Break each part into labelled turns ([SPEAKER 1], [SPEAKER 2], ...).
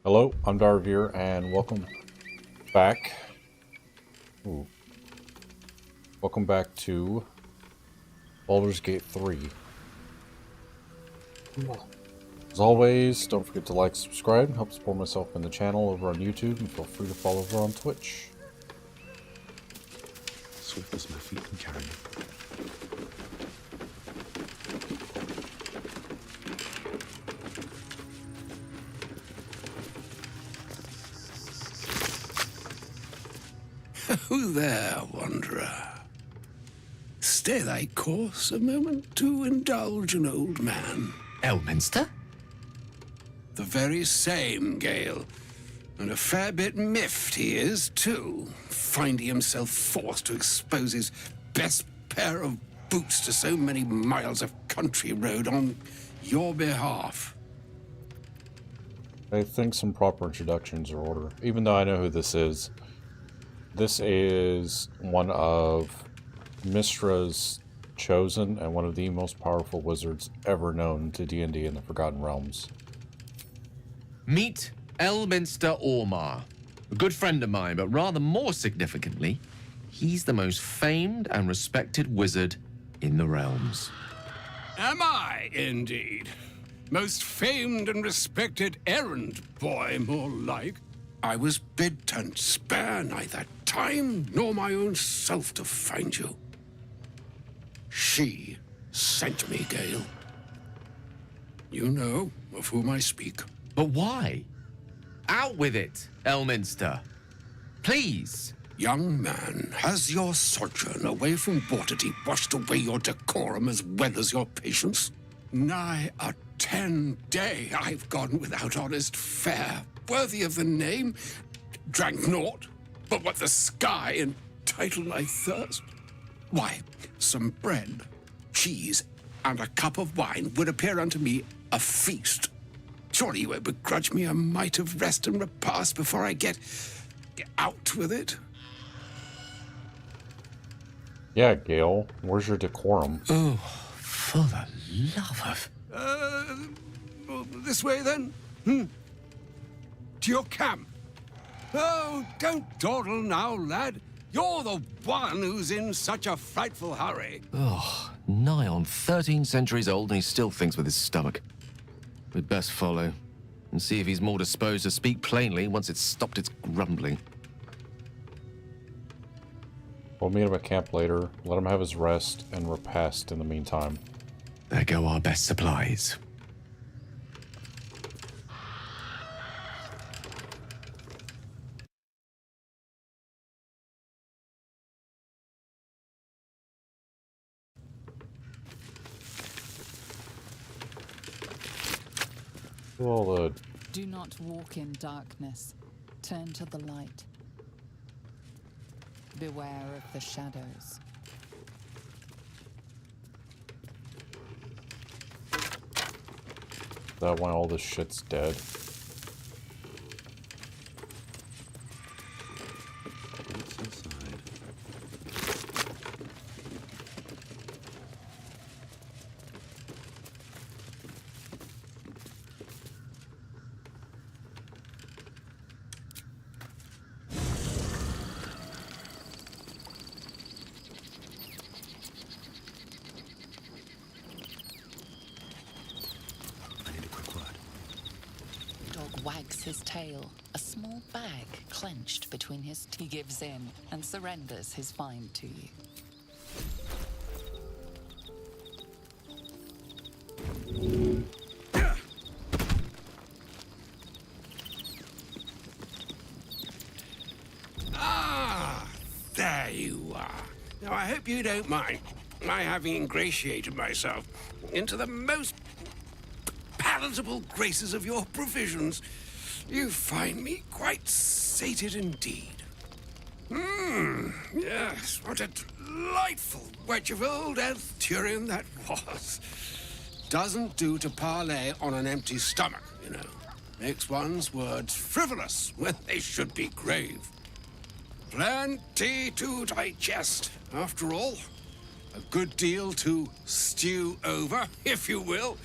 [SPEAKER 1] Hello, I'm Darvir, and welcome back. Ooh. Welcome back to Baldur's Gate 3. As always, don't forget to like, subscribe, help support myself and the channel over on YouTube, and feel free to follow over on Twitch.
[SPEAKER 2] Swift as my feet can carry me.
[SPEAKER 3] Who there, wanderer? Stay thy course a moment to indulge an old man.
[SPEAKER 4] Elminster?
[SPEAKER 3] The very same, Gale. And a fair bit miffed he is, too, finding himself forced to expose his best pair of boots to so many miles of country road on your behalf.
[SPEAKER 1] I think some proper introductions are in order, even though I know who this is. This is one of Mistra's chosen and one of the most powerful wizards ever known to D&D in the Forgotten Realms.
[SPEAKER 4] Meet Elminster Ormar, a good friend of mine, but rather more significantly, he's the most famed and respected wizard in the realms.
[SPEAKER 3] Am I, indeed? Most famed and respected errand boy, more like. I was bid to spare neither time nor my own self to find you. She sent me, Gale. You know of whom I speak.
[SPEAKER 4] But why? Out with it, Elminster. Please.
[SPEAKER 3] Young man, has your sojourn away from Waterdeep washed away your decorum as well as your patience? Nigh a 10-day I've gone without honest fare, worthy of the name, drank naught but what the sky entitled my thirst. Why, some bread, cheese, and a cup of wine would appear unto me a feast. Surely you won't begrudge me a mite of rest and repast before I get out with it?
[SPEAKER 1] Yeah, Gale, where's your decorum?
[SPEAKER 4] Oh, for the love of...
[SPEAKER 3] This way then? To your camp. Oh, don't dawdle now, lad. You're the one who's in such a frightful hurry.
[SPEAKER 4] Oh, nigh on 13 centuries old and he still thinks with his stomach. We'd best follow and see if he's more disposed to speak plainly once it's stopped its grumbling.
[SPEAKER 1] We'll meet him at camp later, let him have his rest and repast in the meantime.
[SPEAKER 4] There go our best supplies.
[SPEAKER 1] Well,
[SPEAKER 5] Do not walk in darkness. Turn to the light. Beware of the shadows.
[SPEAKER 1] that why all this shit's dead?
[SPEAKER 2] What's inside? I need a quick word.
[SPEAKER 5] Dog wags his tail, a small bag clenched between his teeth. He gives in and surrenders his find to you.
[SPEAKER 3] Ah, there you are. Now, I hope you don't mind my having ingratiated myself into the most palatable graces of your provisions. You find me quite sated indeed. Yes, what a delightful wedge of old elf Turian that was. Doesn't do to parley on an empty stomach, you know. Makes one's words frivolous when they should be grave. Plenty to digest, after all. A good deal to stew over, if you will.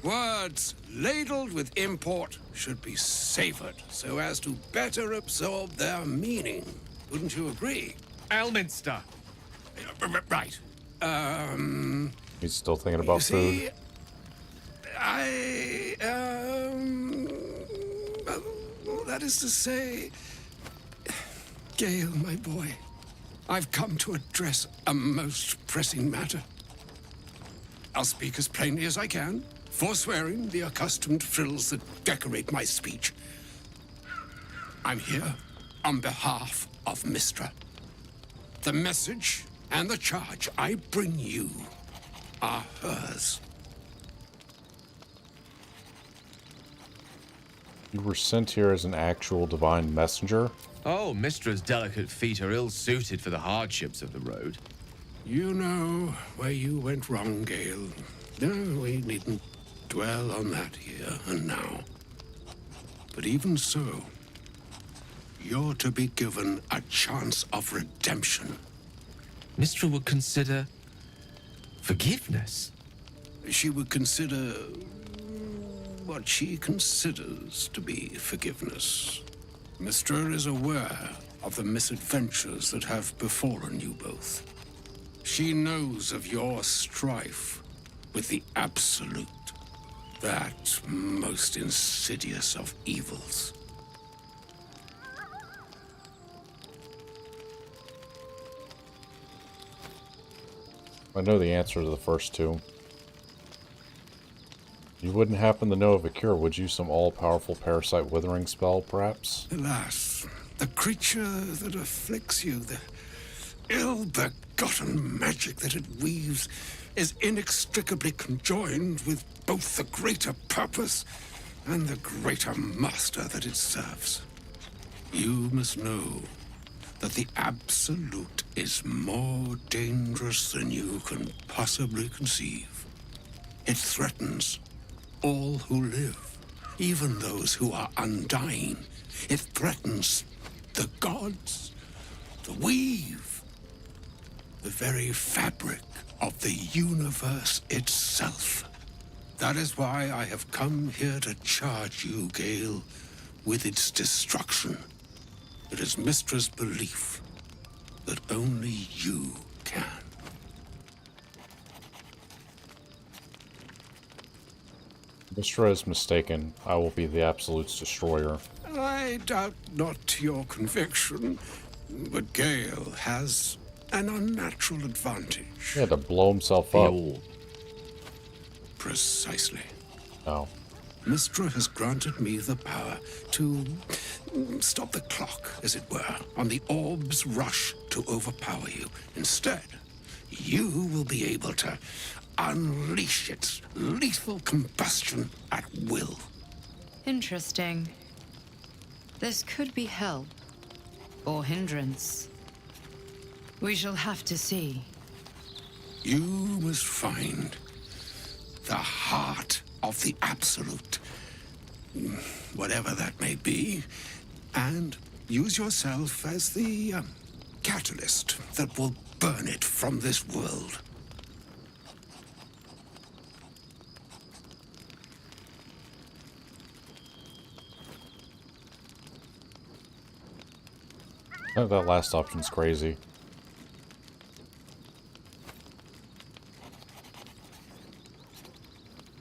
[SPEAKER 3] Words ladled with import should be savored so as to better absorb their meaning. Wouldn't you agree?
[SPEAKER 4] Elminster!
[SPEAKER 3] Right.
[SPEAKER 1] He's still thinking
[SPEAKER 3] You
[SPEAKER 1] about
[SPEAKER 3] see,
[SPEAKER 1] food.
[SPEAKER 3] that is to say, Gale, my boy, I've come to address a most pressing matter. I'll speak as plainly as I can, forswearing the accustomed frills that decorate my speech. I'm here on behalf of Mistra. The message and the charge I bring you are hers.
[SPEAKER 1] You were sent here as an actual divine messenger?
[SPEAKER 4] Oh, Mistra's delicate feet are ill-suited for the hardships of the road.
[SPEAKER 3] You know where you went wrong, Gale. No, we needn't dwell on that here and now. But even so, you're to be given a chance of redemption.
[SPEAKER 4] Mistra would consider forgiveness.
[SPEAKER 3] She would consider what she considers to be forgiveness. Mistra is aware of the misadventures that have befallen you both. She knows of your strife with the Absolute, that most insidious of evils.
[SPEAKER 1] I know the answer to the first two. You wouldn't happen to know of a cure, would you? Some all-powerful parasite withering spell, perhaps?
[SPEAKER 3] Alas, the creature that afflicts you, the ill-begotten magic that it weaves, is inextricably conjoined with both the greater purpose and the greater master that it serves. You must know that the Absolute is more dangerous than you can possibly conceive. It threatens all who live, even those who are undying. It threatens the gods, the weave, the very fabric of the universe itself. That is why I have come here to charge you, Gale, with its destruction. It is Mistra's belief that only you can.
[SPEAKER 1] Mistra is mistaken. I will be the Absolute's destroyer.
[SPEAKER 3] I doubt not your conviction, but Gale has an unnatural advantage.
[SPEAKER 1] He had to blow himself up.
[SPEAKER 4] Yaw.
[SPEAKER 3] Precisely.
[SPEAKER 1] Oh.
[SPEAKER 3] Mistra has granted me the power to stop the clock, as it were, on the orb's rush to overpower you. Instead, you will be able to unleash its lethal combustion at will.
[SPEAKER 6] Interesting. This could be help or hindrance. We shall have to see.
[SPEAKER 3] You must find the heart of the Absolute, whatever that may be, and use yourself as the catalyst that will burn it from this world.
[SPEAKER 1] Oh, that last option's crazy.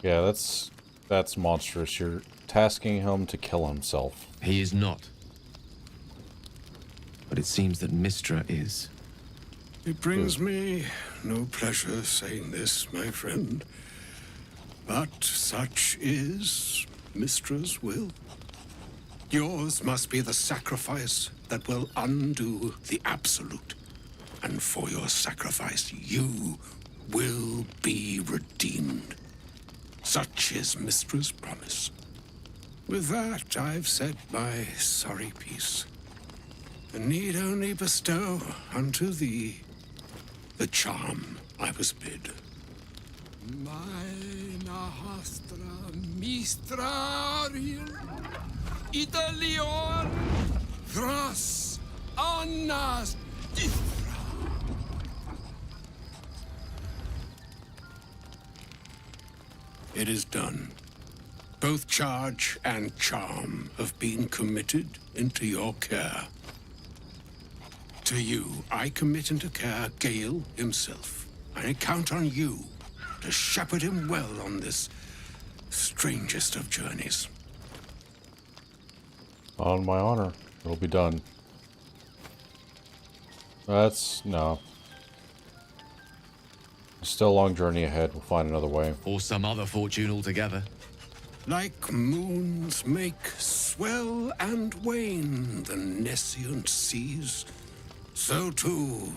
[SPEAKER 1] Yeah, that's monstrous. You're tasking him to kill himself.
[SPEAKER 4] He is not. But it seems that Mistra is.
[SPEAKER 3] It brings me no pleasure saying this, my friend, but such is Mistra's will. Yours must be the sacrifice that will undo the Absolute. And for your sacrifice, you will be redeemed. Such is Mistra's promise. With that, I've said my sorry piece, and need only bestow unto thee the charm I was bid. Mina hastra mistrarium Italion thras annas dithra. It is done. Both charge and charm have been committed into your care. To you, I commit into care Gale himself. I count on you to shepherd him well on this strangest of journeys.
[SPEAKER 1] On my honor, it'll be done. No. Still a long journey ahead. We'll find another way.
[SPEAKER 4] Or some other fortune altogether.
[SPEAKER 3] Like moons make swell and wane the nescient seas, so too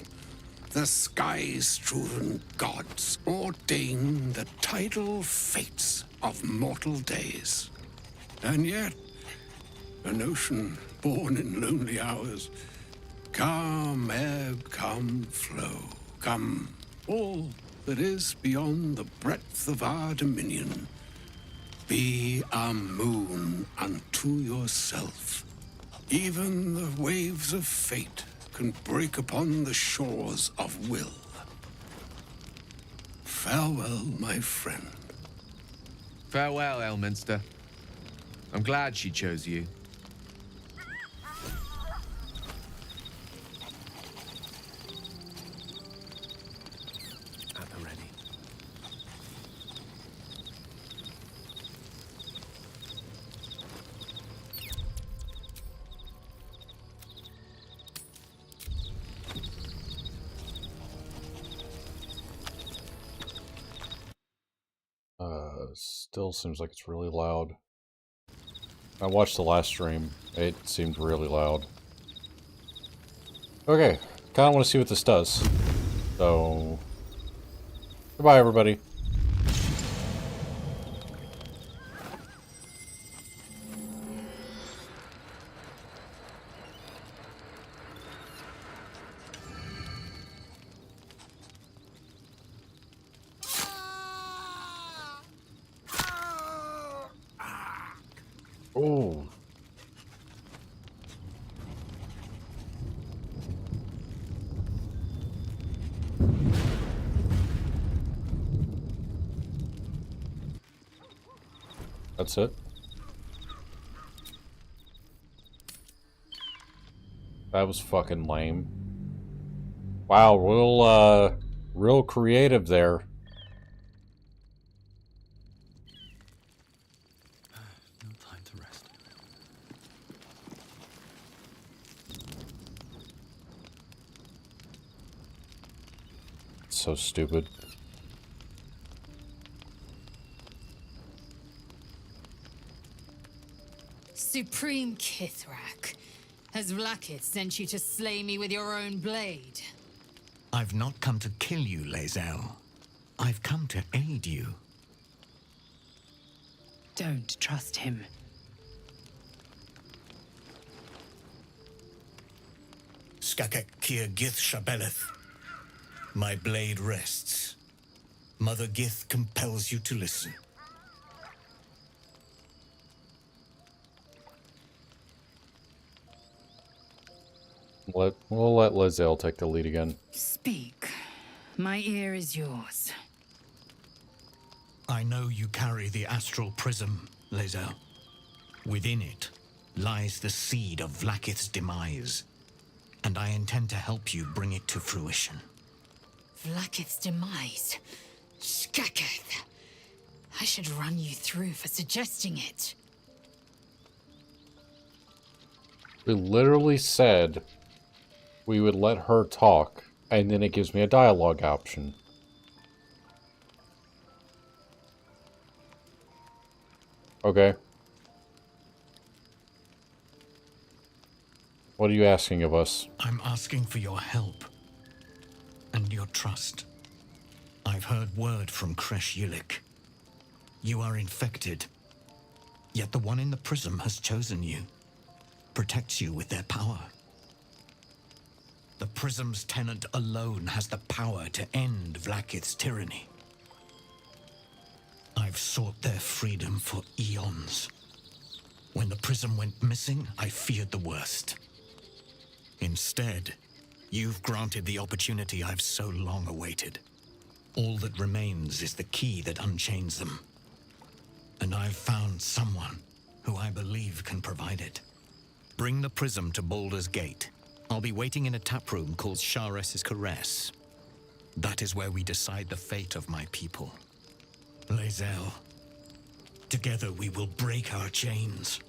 [SPEAKER 3] the sky-strewn gods ordain the tidal fates of mortal days. And yet, an ocean born in lonely hours, come ebb, come flow, come all that is beyond the breadth of our dominion. Be a moon unto yourself. Even the waves of fate can break upon the shores of will. Farewell, my friend.
[SPEAKER 4] Farewell, Elminster. I'm glad she chose you.
[SPEAKER 2] At the ready.
[SPEAKER 1] Still seems like it's really loud. I watched the last stream. It seemed really loud. Okay, kind of want to see what this does. So, goodbye, everybody. Oh. That's it. That was fucking lame. Wow, real creative there.
[SPEAKER 2] No time to rest.
[SPEAKER 1] So stupid.
[SPEAKER 7] Supreme Kithrak, has Vlakith sent you to slay me with your own blade?
[SPEAKER 8] I've not come to kill you, Lae'zel. I've come to aid you.
[SPEAKER 6] Don't trust him.
[SPEAKER 8] Skakek Kier Gith Shabeleth. My blade rests. Mother Gith compels you to listen.
[SPEAKER 1] We'll let Lae'zel take the lead again.
[SPEAKER 7] Speak. My ear is yours.
[SPEAKER 8] I know you carry the astral prism, Lae'zel. Within it lies the seed of Vlakith's demise, and I intend to help you bring it to fruition.
[SPEAKER 7] Vlakith's demise. Skaketh. I should run you through for suggesting it.
[SPEAKER 1] We literally said we would let her talk, and then it gives me a dialogue option. Okay. What are you asking of us?
[SPEAKER 8] I'm asking for your help and your trust. I've heard word from Kresh Yulik. You are infected, yet the one in the prism has chosen you, protects you with their power. The prism's tenant alone has the power to end Vlakith's tyranny. I've sought their freedom for eons. When the prism went missing, I feared the worst. Instead, you've granted the opportunity I've so long awaited. All that remains is the key that unchains them. and I've found someone who I believe can provide it. Bring the prism to Baldur's Gate. I'll be waiting in a taproom called Shares's Caress. That is where we decide the fate of my people. Lae'zel, together we will break our chains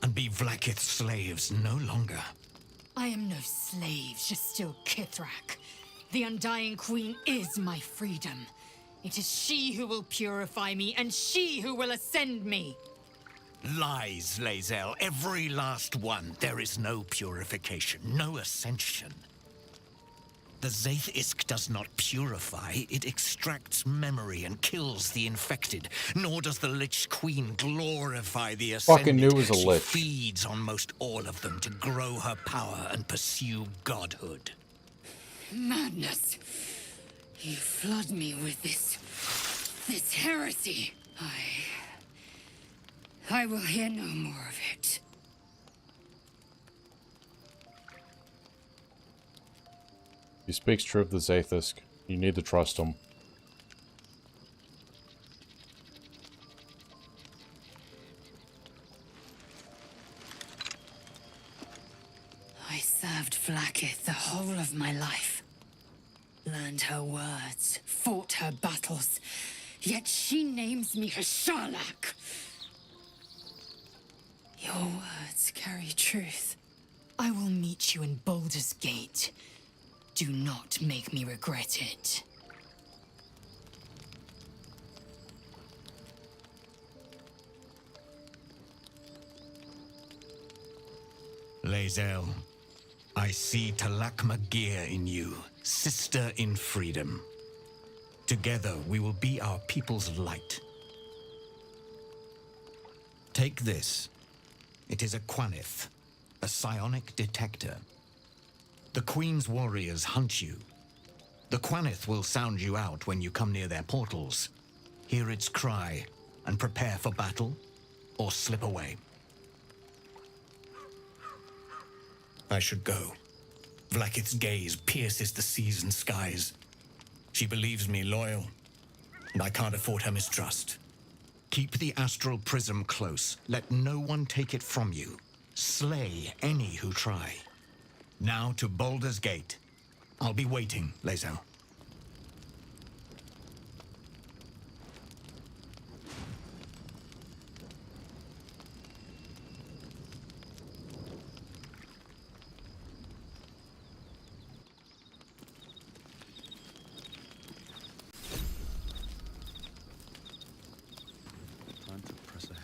[SPEAKER 8] and be Vlaakith's slaves no longer.
[SPEAKER 7] I am no slave, just still Kithrak. The Undying Queen is my freedom. It is she who will purify me, and she who will ascend me.
[SPEAKER 8] Lies, Lae'zel, every last one. There is no purification, no ascension. The Zaith-Isk does not purify, it extracts memory and kills the infected. Nor does the Lich Queen glorify the ascended.
[SPEAKER 1] Fucking knew it was a
[SPEAKER 8] She
[SPEAKER 1] lich.
[SPEAKER 8] feeds on most all of them to grow her power and pursue godhood.
[SPEAKER 7] Madness. You flood me with this heresy. I will hear no more of it.
[SPEAKER 1] He speaks true of the Zaithisk. You need to trust him.
[SPEAKER 7] I served Vlaakith the whole of my life. Learned her words, fought her battles. Yet she names me her Sharlak. Your words carry truth. I will meet you in Baldur's Gate. Do not make me regret it.
[SPEAKER 8] Lae'zel, I see Talak Magir in you, sister in freedom. Together we will be our people's light. Take this. It is a Quanith, a psionic detector. The Queen's warriors hunt you. The Quanith will sound you out when you come near their portals. Hear its cry and prepare for battle, or slip away. I should go. Vlaakith's gaze pierces the seas and skies. She believes me loyal, and I can't afford her mistrust. Keep the astral prism close. Let no one take it from you. Slay any who try. Now to Baldur's Gate. I'll be waiting, Lae'zel.
[SPEAKER 2] Time to press ahead.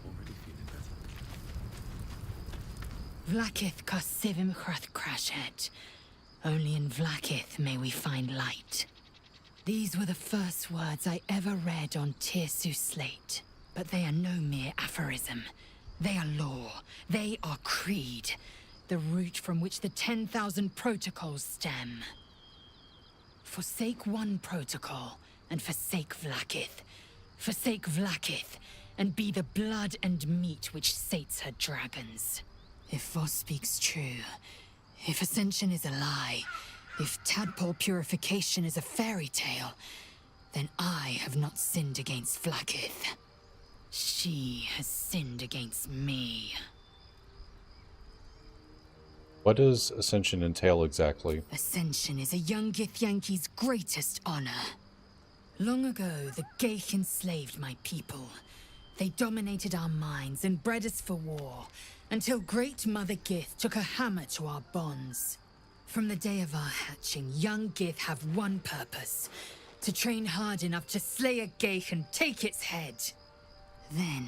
[SPEAKER 2] Already feeling better.
[SPEAKER 7] Vlaakith Kosivim Chrath Crashet. Only in Vlaakith may we find light. These were the first words I ever read on Tirsu's slate. But they are no mere aphorism. They are law. They are creed. The root from which the 10,000 protocols stem. Forsake one protocol, and forsake Vlaakith. Forsake Vlaakith, and be the blood and meat which sates her dragons. If Voss speaks true, if Ascension is a lie, if tadpole purification is a fairy tale, then I have not sinned against Vlaakith. She has sinned against me.
[SPEAKER 1] What does Ascension entail exactly?
[SPEAKER 7] Ascension is a young Githyanki's greatest honor. Long ago, the Geich enslaved my people. They dominated our minds and bred us for war, until Great Mother Gith took a hammer to our bonds. From the day of our hatching, young Gith have one purpose: to train hard enough to slay a Geich and take its head. Then,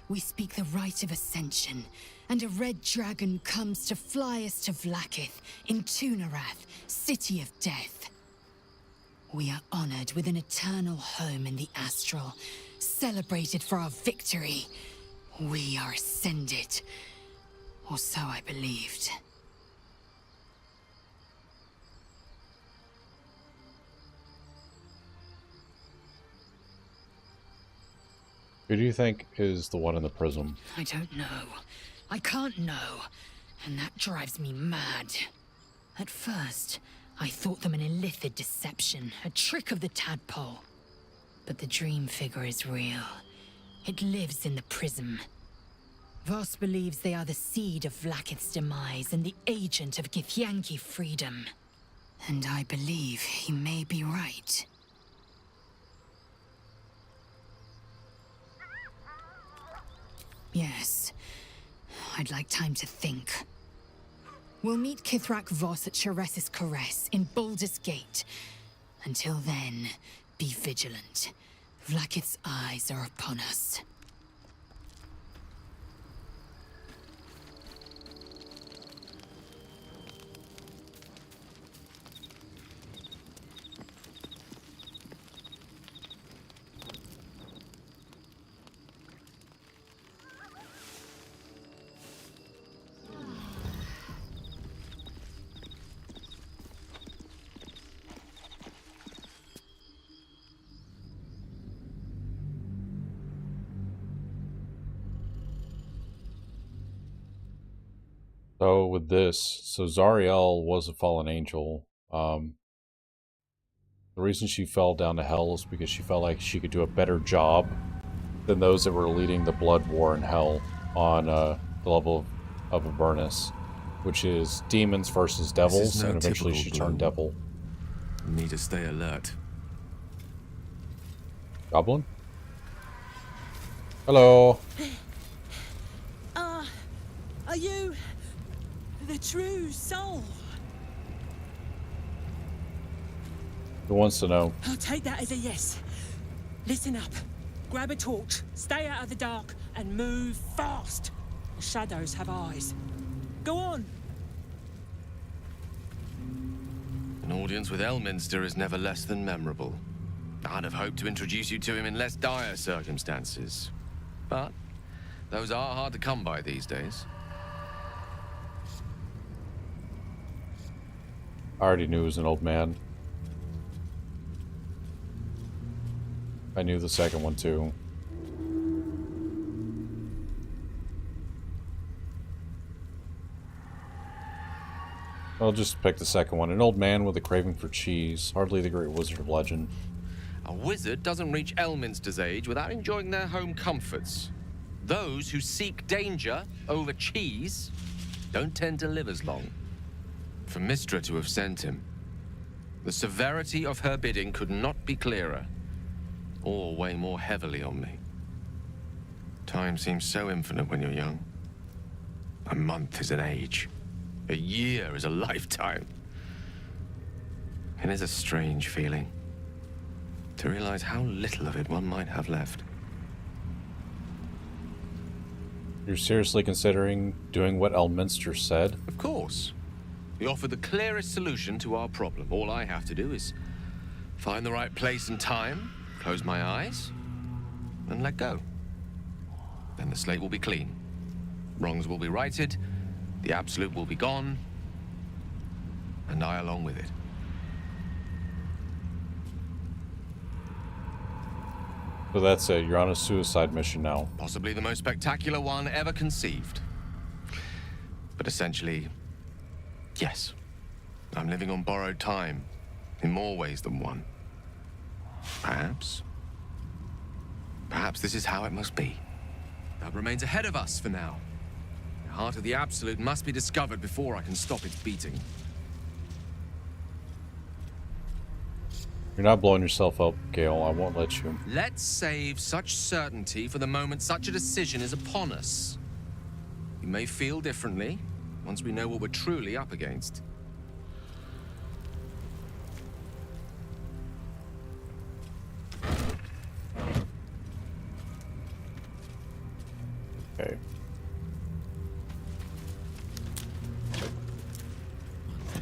[SPEAKER 7] we speak the rite of Ascension, and a red dragon comes to fly us to Vlaakith in Tunarath, City of Death. We are honored with an eternal home in the Astral, celebrated for our victory. We are ascended. Or so I believed.
[SPEAKER 1] Who do you think is the one in the prism?
[SPEAKER 7] I don't know. I can't know, and that drives me mad. At first, I thought them an illithid deception, a trick of the tadpole. But the dream figure is real. It lives in the prism. Voss believes they are the seed of Vlaakith's demise and the agent of Githyanki freedom. And I believe he may be right. Yes. I'd like time to think. We'll meet Kithrak Voss at Chares's Caress in Baldur's Gate. Until then, be vigilant. Vlaakith's eyes are upon us.
[SPEAKER 1] So with this, Zariel was a fallen angel. The reason she fell down to hell is because she felt like she could do a better job than those that were leading the blood war in hell on the level of Avernus, which is demons versus devils,
[SPEAKER 4] no
[SPEAKER 1] and eventually
[SPEAKER 4] typical
[SPEAKER 1] she turned
[SPEAKER 4] blow.
[SPEAKER 1] devil.
[SPEAKER 4] Need to stay alert.
[SPEAKER 1] Goblin? Hello.
[SPEAKER 6] Are you the true soul?
[SPEAKER 1] Who wants to know?
[SPEAKER 6] I'll take that as a yes. Listen up. Grab a torch, stay out of the dark, and move fast. The shadows have eyes. Go on.
[SPEAKER 4] An audience with Elminster is never less than memorable. I'd have hoped to introduce you to him in less dire circumstances. But those are hard to come by these days.
[SPEAKER 1] I already knew he was an old man. I knew the second one too. I'll just pick the second one. An old man with a craving for cheese. Hardly the great wizard of legend.
[SPEAKER 4] A wizard doesn't reach Elminster's age without enjoying their home comforts. Those who seek danger over cheese don't tend to live as long. For Mystra to have sent him, the severity of her bidding could not be clearer, or weigh more heavily on me. Time seems so infinite when you're young. A month is an age. A year is a lifetime. It is a strange feeling to realize how little of it one might have left.
[SPEAKER 1] You're seriously considering doing what Elminster said?
[SPEAKER 4] Of course. We offer the clearest solution to our problem. All I have to do is find the right place and time, close my eyes, and let go. Then the slate will be clean. Wrongs will be righted, the absolute will be gone, and I along with it.
[SPEAKER 1] So that's it. You're on a suicide mission now.
[SPEAKER 4] Possibly the most spectacular one ever conceived. But essentially, yes. I'm living on borrowed time, in more ways than one. Perhaps this is how it must be. That remains ahead of us for now. The heart of the Absolute must be discovered before I can stop its beating.
[SPEAKER 1] You're not blowing yourself up, Gale. I won't let you.
[SPEAKER 4] Let's save such certainty for the moment such a decision is upon us. We may feel differently once we know what we're truly up against.
[SPEAKER 1] Okay.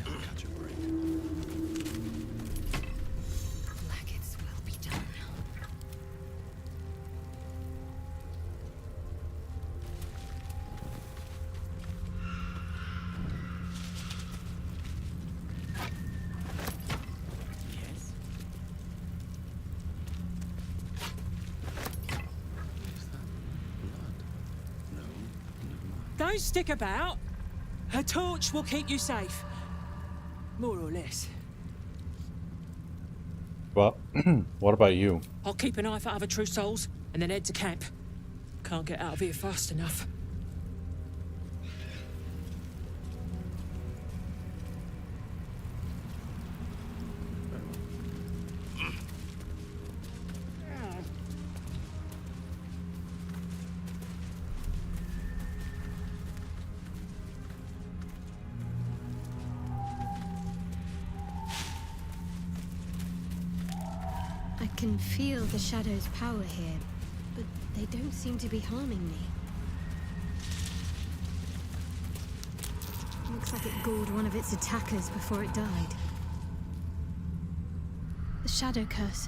[SPEAKER 2] Catch a break.
[SPEAKER 7] Blackets will be done.
[SPEAKER 6] Yes.
[SPEAKER 2] Is that blood? No.
[SPEAKER 6] Don't stick about. Her torch will keep you safe. More or less.
[SPEAKER 1] Well, what about you?
[SPEAKER 6] I'll keep an eye for other true souls and then head to camp. Can't get out of here fast enough.
[SPEAKER 9] I can feel the shadow's power here, but they don't seem to be harming me. Looks like it gored one of its attackers before it died. The shadow curse.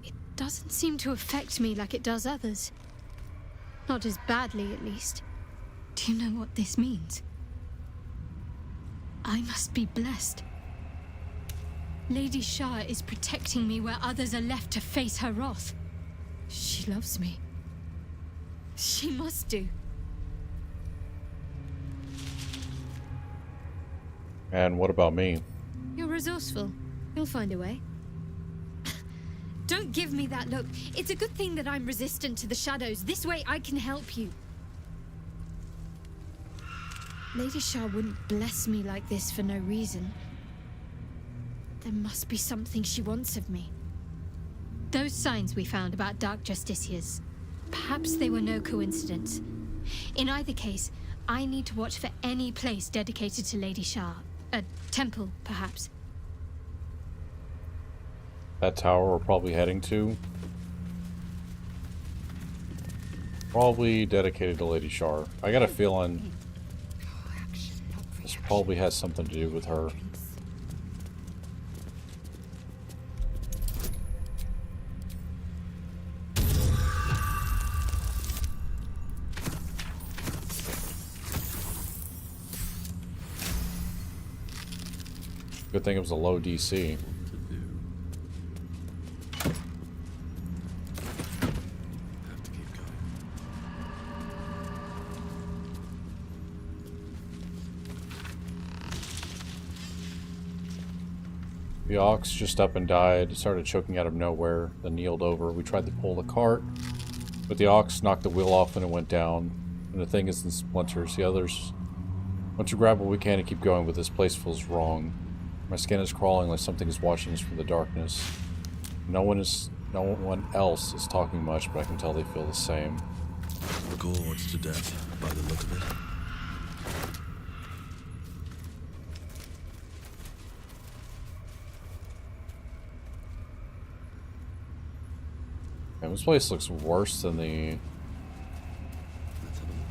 [SPEAKER 9] It doesn't seem to affect me like it does others. Not as badly, at least. Do you know what this means? I must be blessed. Lady Shah is protecting me where others are left to face her wrath. She loves me. She must do.
[SPEAKER 1] And what about me?
[SPEAKER 9] You're resourceful. You'll find a way. Don't give me that look. It's a good thing that I'm resistant to the shadows. This way I can help you. Lady Shah wouldn't bless me like this for no reason. There must be something she wants of me. Those signs we found about Dark Justiciars, perhaps they were no coincidence. In either case, I need to watch for any place dedicated to Lady Shah. A temple, perhaps.
[SPEAKER 1] That tower we're probably heading to? Probably dedicated to Lady Shar. I got a feeling this probably has something to do with her. Good thing it was a low DC.
[SPEAKER 2] Have to keep going.
[SPEAKER 1] The ox just up and died. It started choking out of nowhere, then kneeled over. We tried to pull the cart, but the ox knocked the wheel off and it went down. And the thing is in splinters. The others want to grab what we can and keep going, but this place feels wrong. My skin is crawling like something is watching us from the darkness. No one else is talking much, but I can tell they feel the same.
[SPEAKER 2] Gored to death by the look of it.
[SPEAKER 1] And this place looks worse than the...
[SPEAKER 2] Let's have a look.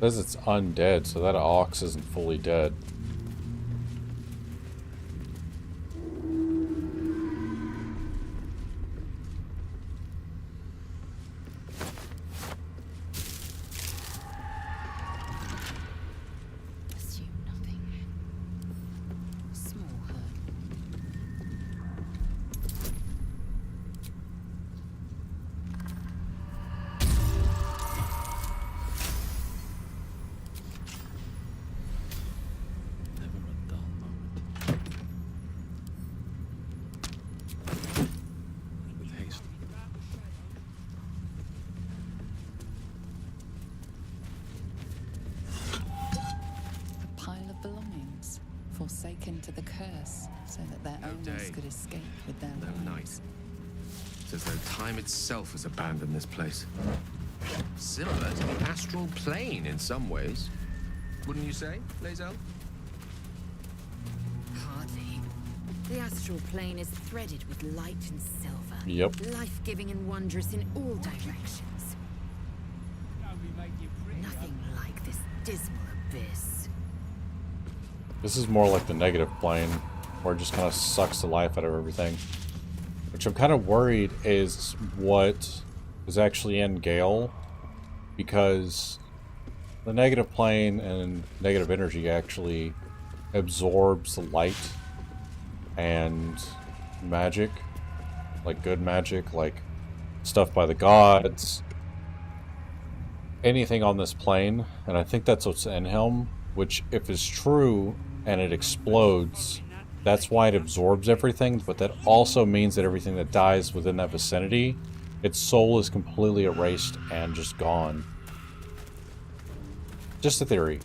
[SPEAKER 1] It says it's undead, so that ox isn't fully dead.
[SPEAKER 5] Assume nothing. Small hurt.
[SPEAKER 2] Never a dull moment. With haste.
[SPEAKER 5] A pile of belongings, forsaken to the curse, so that their
[SPEAKER 4] No
[SPEAKER 5] owners
[SPEAKER 4] day.
[SPEAKER 5] could escape with their
[SPEAKER 4] No night.
[SPEAKER 5] lives.
[SPEAKER 4] It's as though time itself has abandoned this place. Similar to the astral plane in some ways. Wouldn't you say, Lae'zel?
[SPEAKER 7] Hardly. The astral plane is threaded with light and silver.
[SPEAKER 1] Yep.
[SPEAKER 7] Life-giving and wondrous in all directions. Nothing like this dismal abyss.
[SPEAKER 1] This is more like the negative plane, where it just kind of sucks the life out of everything. Which I'm kind of worried is what is actually in Gale, because the negative plane and negative energy actually absorbs the light and magic, like good magic, like stuff by the gods, anything on this plane, and I think that's what's in him, which if it's true and it explodes, that's why it absorbs everything, but that also means that everything that dies within that vicinity, its soul is completely erased and just gone. Just a theory.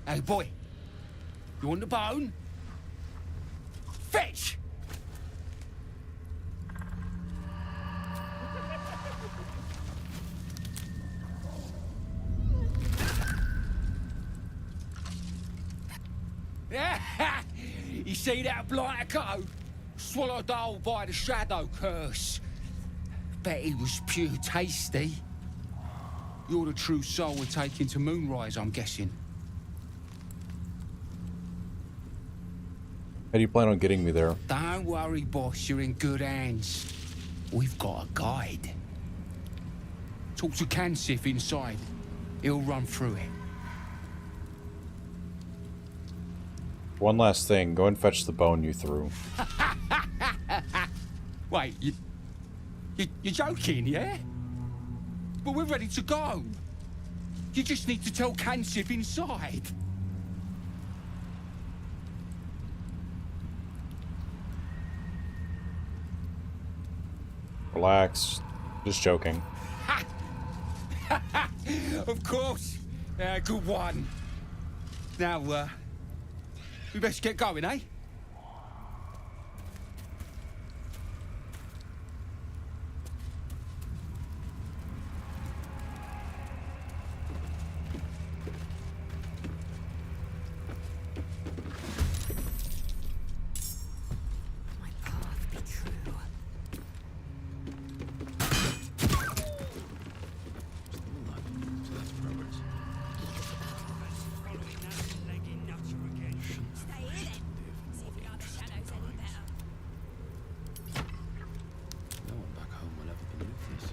[SPEAKER 3] Hey, boy. You want the bone? Fetch! You see that blighter go? Swallowed whole by the shadow curse. Bet he was pure tasty. You're the true soul we're taking to Moonrise, I'm guessing.
[SPEAKER 1] How do you plan on getting me there?
[SPEAKER 3] Don't worry, boss, you're in good hands. We've got a guide. Talk to Kansif inside. He'll run through it.
[SPEAKER 1] One last thing, go and fetch the bone you threw.
[SPEAKER 3] Wait, you're joking, yeah? But we're ready to go. You just need to tell Kansif inside.
[SPEAKER 1] Relax. Just joking.
[SPEAKER 3] Of course. Good one. Now, we best get going, eh?
[SPEAKER 7] My path be true.
[SPEAKER 3] No one back home will ever believe this.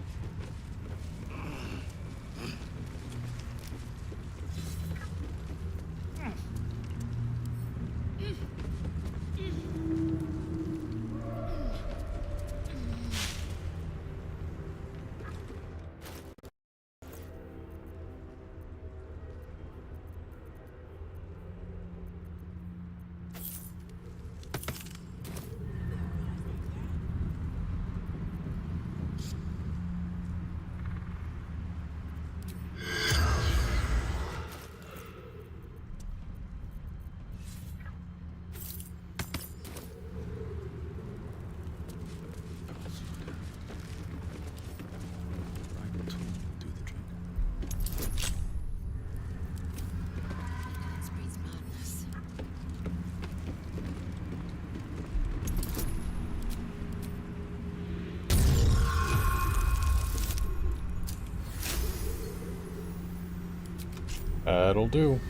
[SPEAKER 7] This breeds madness.
[SPEAKER 1] That'll do.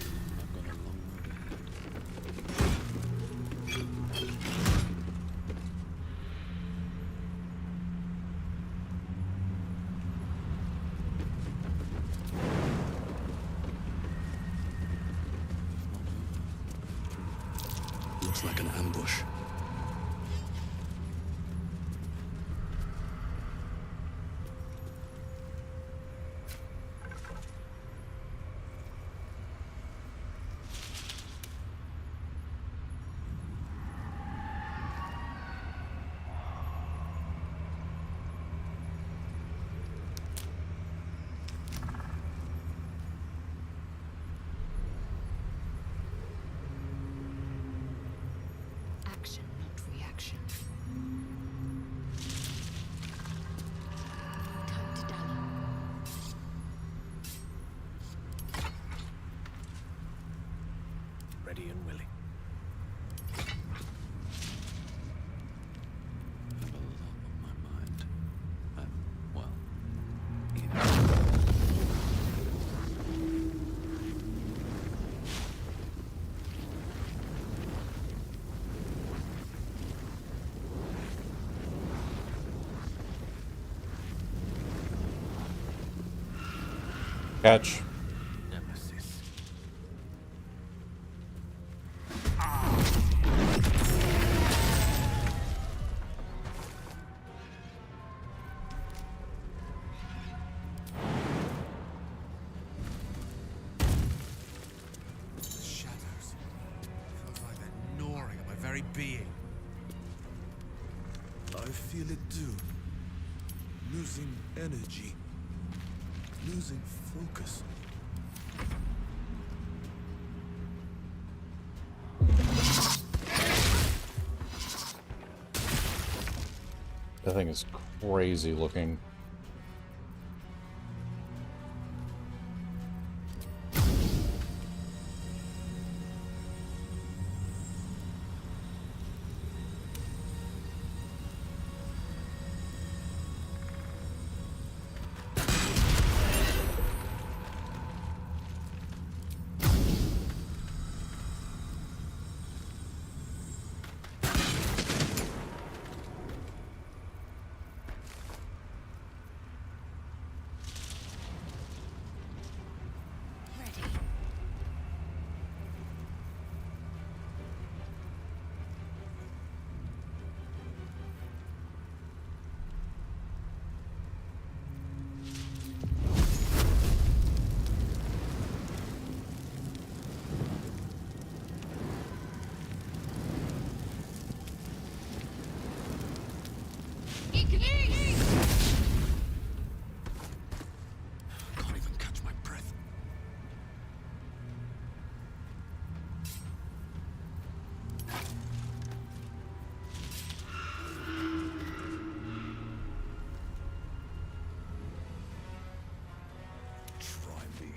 [SPEAKER 2] Looks like an ambush.
[SPEAKER 7] Action.
[SPEAKER 2] ready and willing. I have a lot on my mind. Well,
[SPEAKER 1] Catch.
[SPEAKER 2] Nemesis. The shadows. Feels like they're gnawing at my very being. I feel it too. Losing energy. Losing focus.
[SPEAKER 1] That thing is crazy looking.
[SPEAKER 2] Can't even catch my breath. Try me.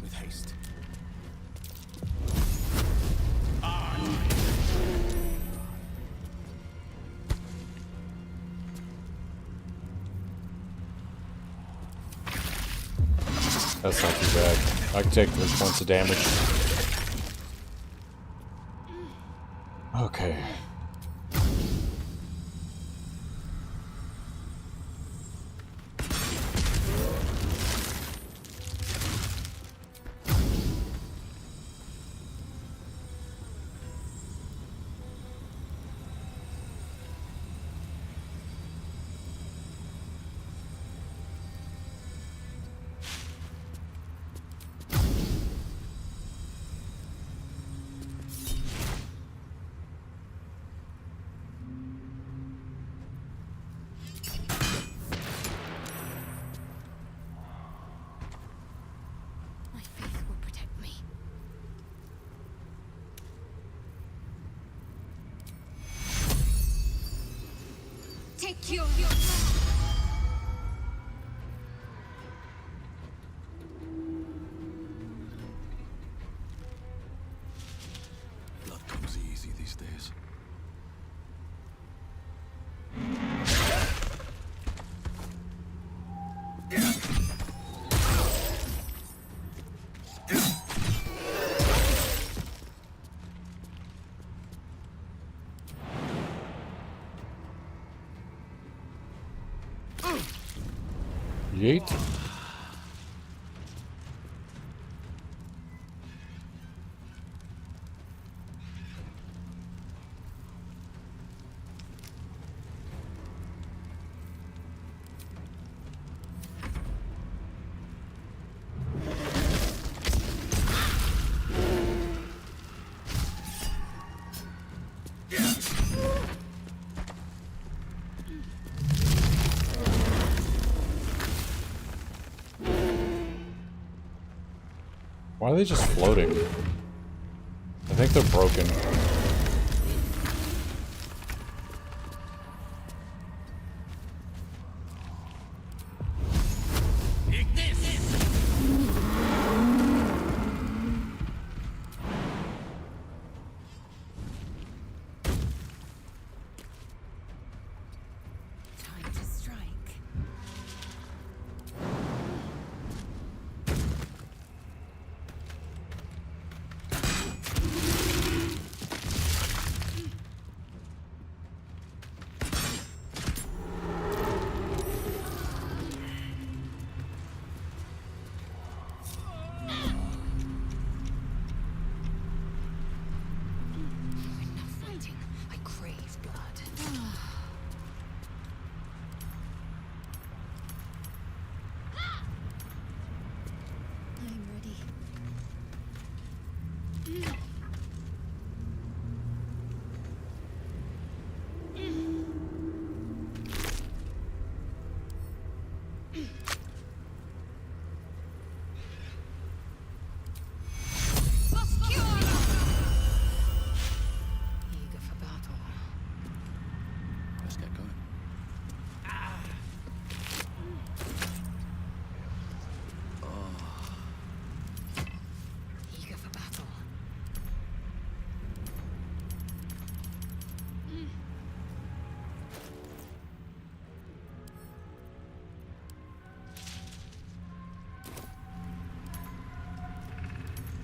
[SPEAKER 2] With haste.
[SPEAKER 1] That's not too bad. I can take 3 points of damage. Okay.
[SPEAKER 9] My faith will protect me. Take your...
[SPEAKER 2] Blood comes easy these days.
[SPEAKER 1] Yeet. Why are they just floating? I think they're broken.
[SPEAKER 7] Time to strike. Enough fighting. I crave blood. I'm ready. Eager for battle.
[SPEAKER 4] Let's get going.
[SPEAKER 7] Eager for battle.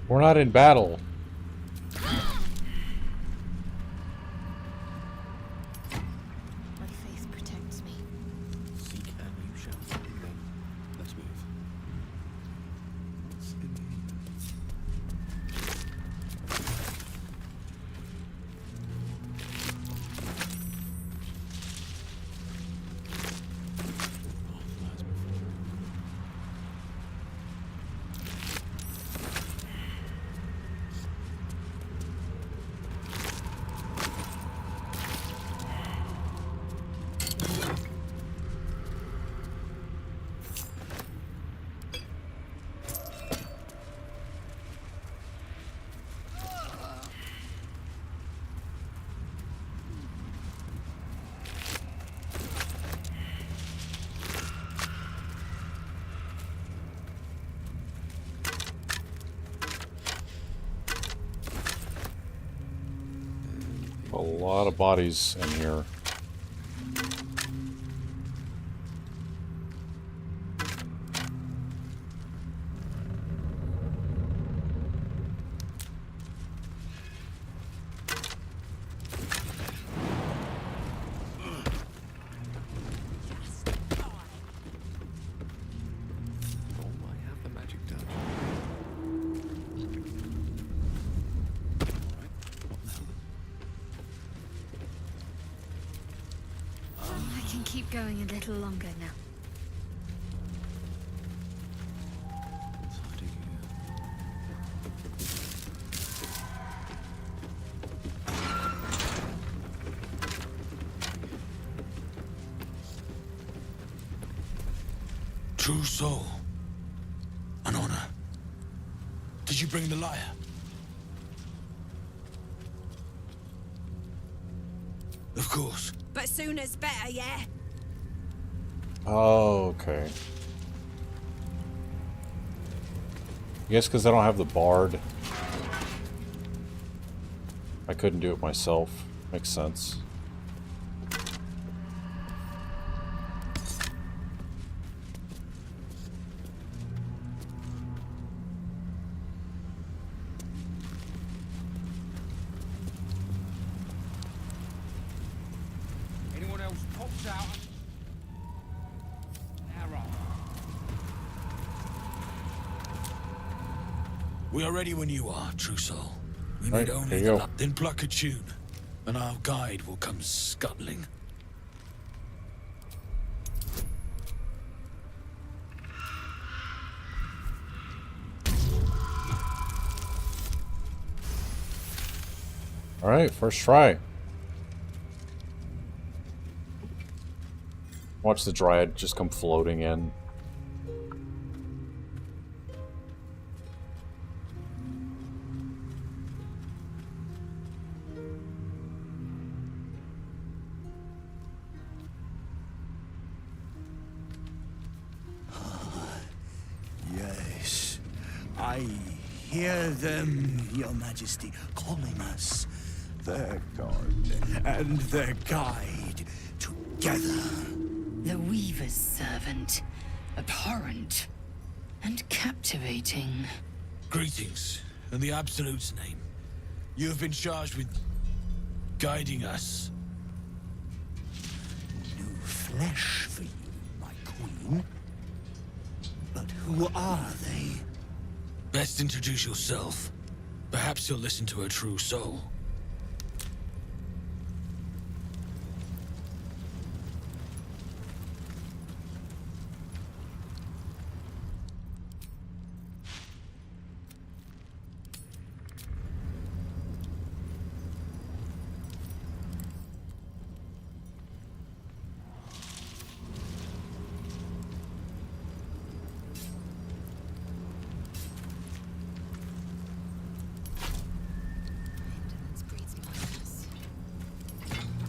[SPEAKER 1] We're not in battle.
[SPEAKER 7] My faith protects me.
[SPEAKER 2] Seek and you shall find. Then let's move. What's in
[SPEAKER 1] A lot of bodies in here.
[SPEAKER 2] Oh, I have the magic touch.
[SPEAKER 9] I can keep going a little longer now.
[SPEAKER 2] What's hiding here?
[SPEAKER 3] True soul. An honor. Did you bring the lyre? Of course.
[SPEAKER 6] But sooner's better, yeah?
[SPEAKER 1] Oh, okay. I guess because I don't have the bard, I couldn't do it myself. Makes sense.
[SPEAKER 10] Anyone else pops out? Arrow.
[SPEAKER 3] We are ready when you are, true soul. We
[SPEAKER 1] Right,
[SPEAKER 3] need only
[SPEAKER 1] here you
[SPEAKER 3] the
[SPEAKER 1] go.
[SPEAKER 3] luck. Then pluck a tune, and our guide will come scuttling.
[SPEAKER 1] Alright, first try. Watch the dryad just come floating in.
[SPEAKER 11] I hear them, Your Majesty, calling us their god and their guide together.
[SPEAKER 7] The Weaver's servant. Abhorrent. And captivating.
[SPEAKER 11] Greetings, in the Absolute's name. You have been charged with guiding us. New flesh for you, my queen. But who are they? Best introduce yourself. Perhaps you'll listen to a true soul.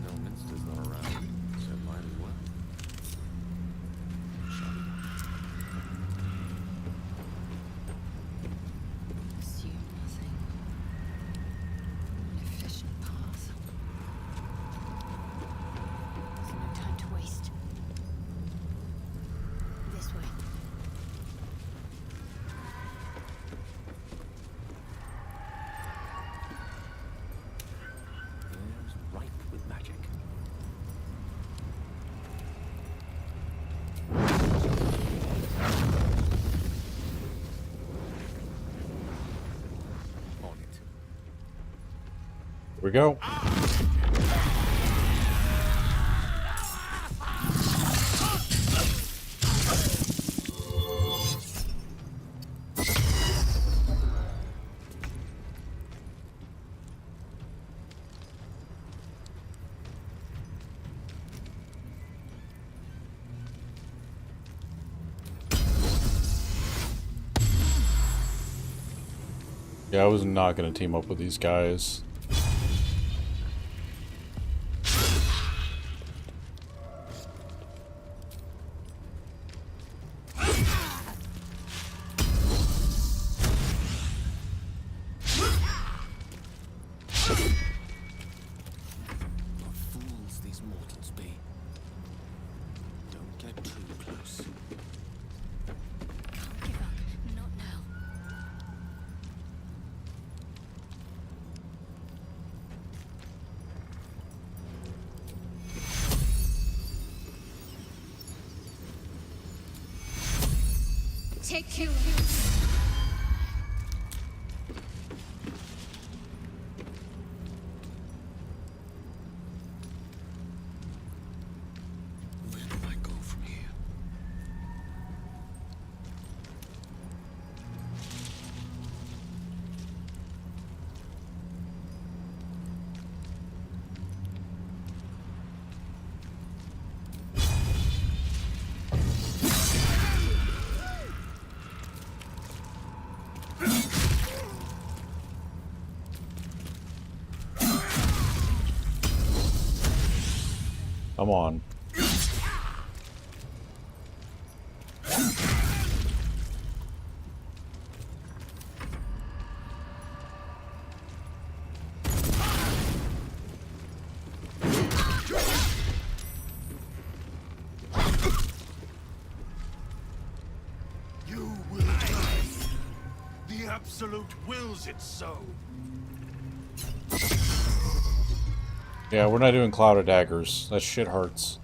[SPEAKER 4] Elminster's not around, so it might as well.
[SPEAKER 5] Assume nothing. An efficient path.
[SPEAKER 9] There's no time to waste. This way.
[SPEAKER 4] Air's ripe with magic. On it.
[SPEAKER 1] Here we go. Yeah, I was not going to team up with these guys.
[SPEAKER 2] What fools these mortals be. Don't get too close.
[SPEAKER 9] Can't give up. Not now. Take two.
[SPEAKER 2] Where do I go from here?
[SPEAKER 1] Come on.
[SPEAKER 11] You will die. The Absolute wills it so.
[SPEAKER 1] Yeah, we're not doing Cloud of Daggers. That shit hurts.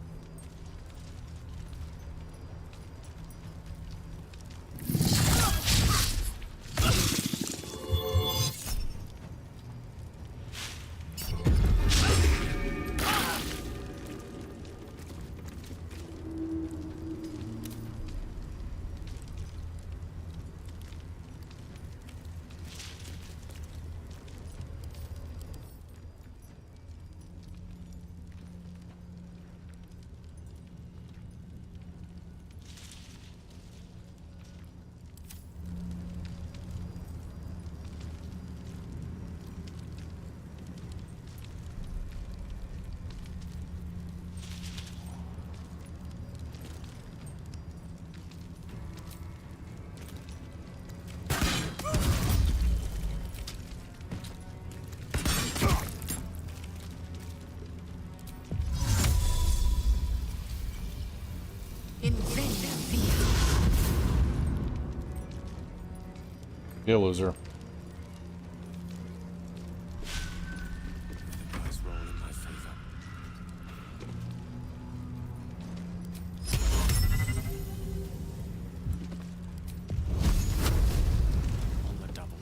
[SPEAKER 1] You loser.
[SPEAKER 11] The dice roll in my favor. On the double.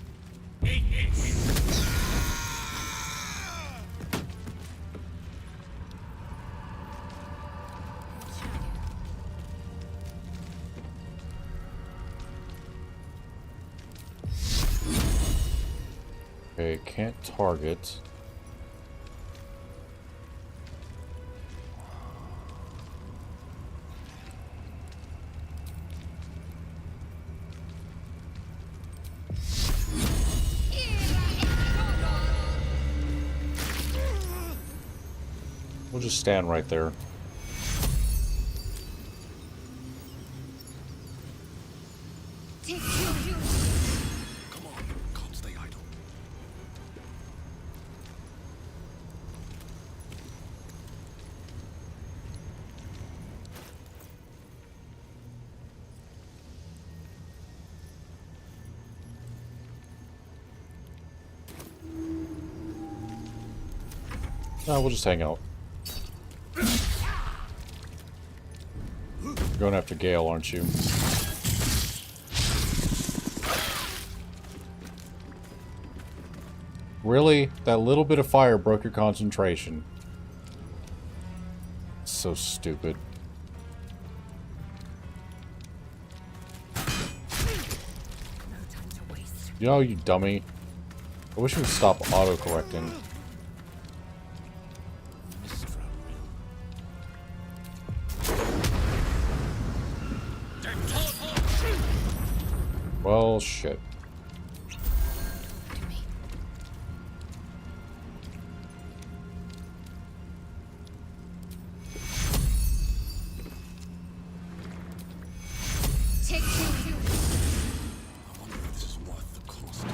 [SPEAKER 1] Okay, can't target. We'll just stand right there.
[SPEAKER 11] Come on, can't stay idle.
[SPEAKER 1] No, we'll just hang out. You're going after Gale, aren't you? Really? That little bit of fire broke your concentration. So stupid. You know, you dummy. I wish you would stop auto-correcting. Well, shit.
[SPEAKER 11] I wonder if this is worth the cost.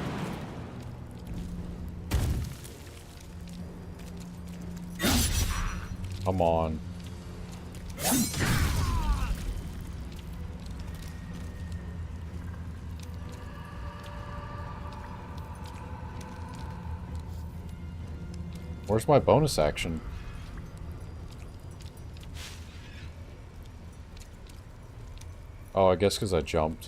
[SPEAKER 1] Come on. Where's my bonus action? Oh, I guess because I jumped.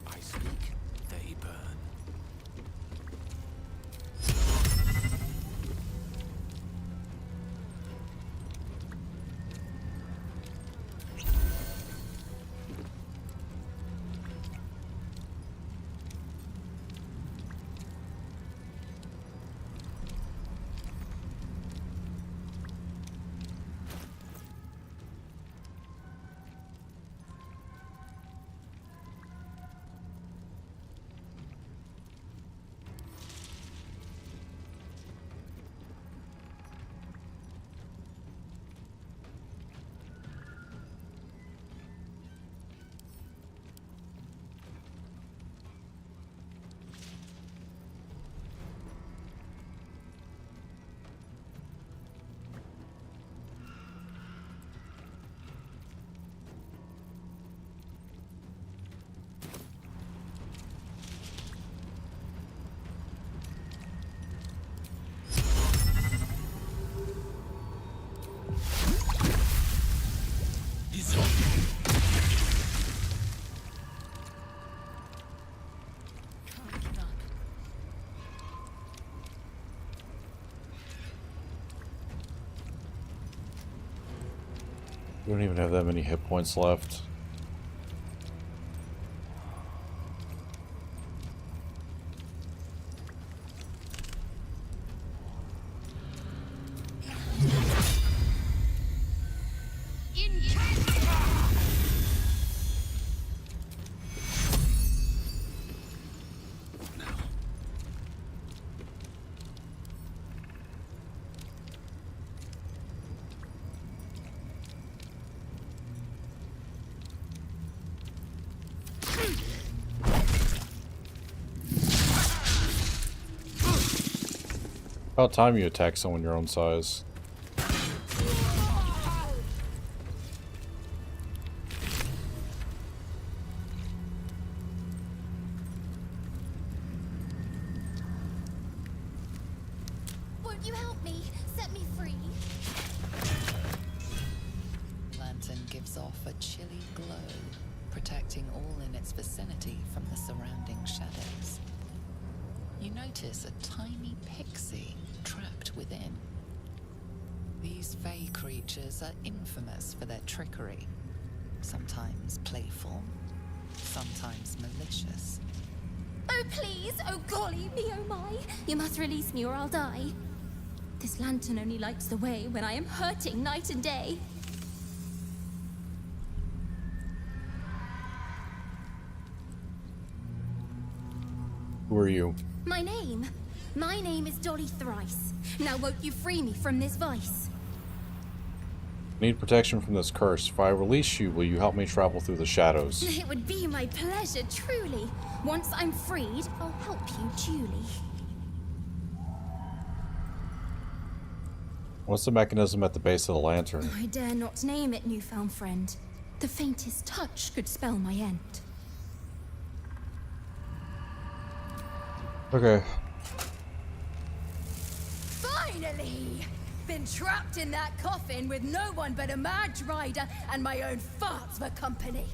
[SPEAKER 11] I speak, they burn.
[SPEAKER 1] We don't even have that many hit points left. About time you attack someone your own size.
[SPEAKER 12] Won't you help me? Set me free.
[SPEAKER 5] Lantern gives off a chilly glow, protecting all in its vicinity from the surrounding shadows. You notice a tiny pixie trapped within. These fey creatures are infamous for their trickery. Sometimes playful, sometimes malicious.
[SPEAKER 12] Oh, please! Oh, golly me, oh my! You must release me or I'll die. This lantern only lights the way when I am hurting night and day.
[SPEAKER 1] Who are you?
[SPEAKER 12] My name is Dolly Thrice. Now won't you free me from this vice?
[SPEAKER 1] Need protection from this curse. If I release you, will you help me travel through the shadows?
[SPEAKER 12] It would be my pleasure, truly. Once I'm freed, I'll help you duly.
[SPEAKER 1] What's the mechanism at the base of the lantern?
[SPEAKER 12] I dare not name it, newfound friend. The faintest touch could spell my end.
[SPEAKER 1] Okay.
[SPEAKER 12] Finally! Been trapped in that coffin with no one but a mad rider and my own farts for company.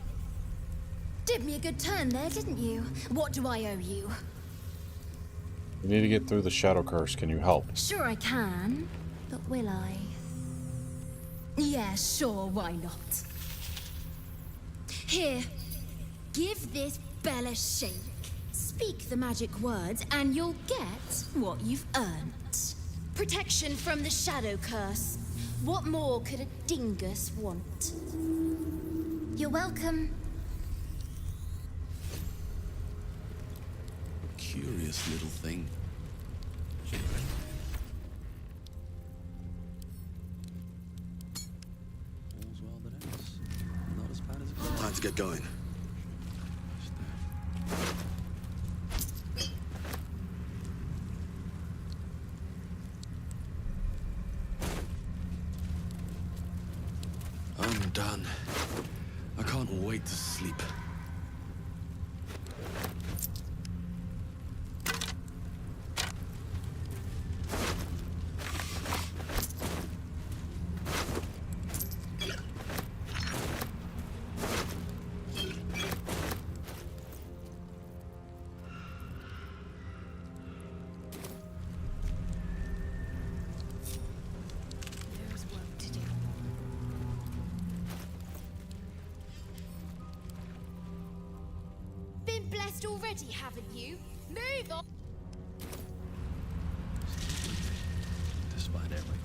[SPEAKER 12] Did me a good turn there, didn't you? What do I owe you?
[SPEAKER 1] We need to get through the shadow curse. Can you help?
[SPEAKER 12] Sure I can, but will I? Yeah, sure, why not? Here, give this bell a shake. Speak the magic words and you'll get what you've earned. Protection from the shadow curse. What more could a dingus want? You're welcome.
[SPEAKER 2] Curious little thing. All's well that ends. Not as bad as it was. Time to get going. I'm done. I can't wait to sleep.
[SPEAKER 12] There's work to do. Been blessed already, haven't you? Move on!
[SPEAKER 2] Despite everything.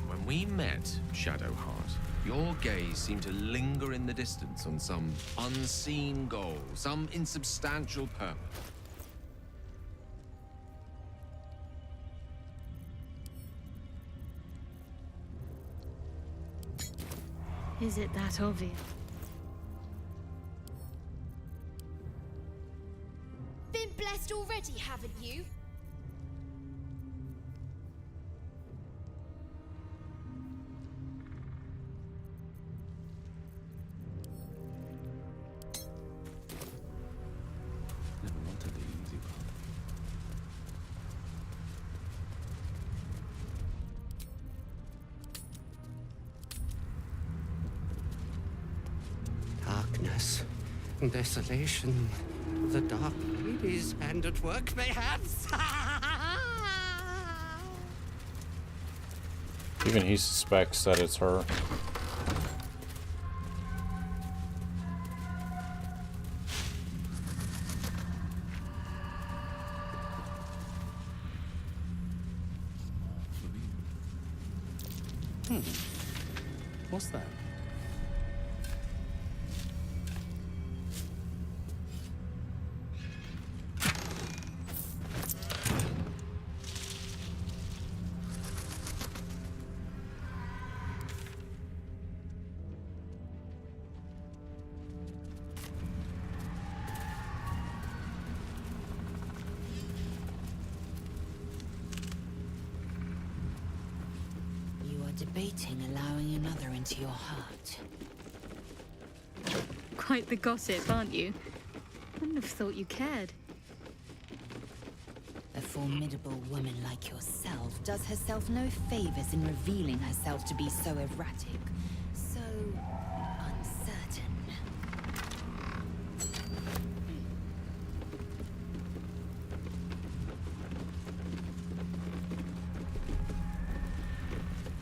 [SPEAKER 4] When we met, Shadowheart, your gaze seemed to linger in the distance on some unseen goal, some insubstantial purpose.
[SPEAKER 9] Is it that obvious?
[SPEAKER 12] Been blessed already, haven't you?
[SPEAKER 2] Never wanted the easy path.
[SPEAKER 13] Darkness, desolation, the dark ladies and at work perhaps.
[SPEAKER 1] Even he suspects that it's her.
[SPEAKER 2] What's that?
[SPEAKER 7] debating allowing another into your heart.
[SPEAKER 9] Quite the gossip, aren't you? Wouldn't have thought you cared.
[SPEAKER 7] A formidable woman like yourself does herself no favors in revealing herself to be so erratic, so uncertain.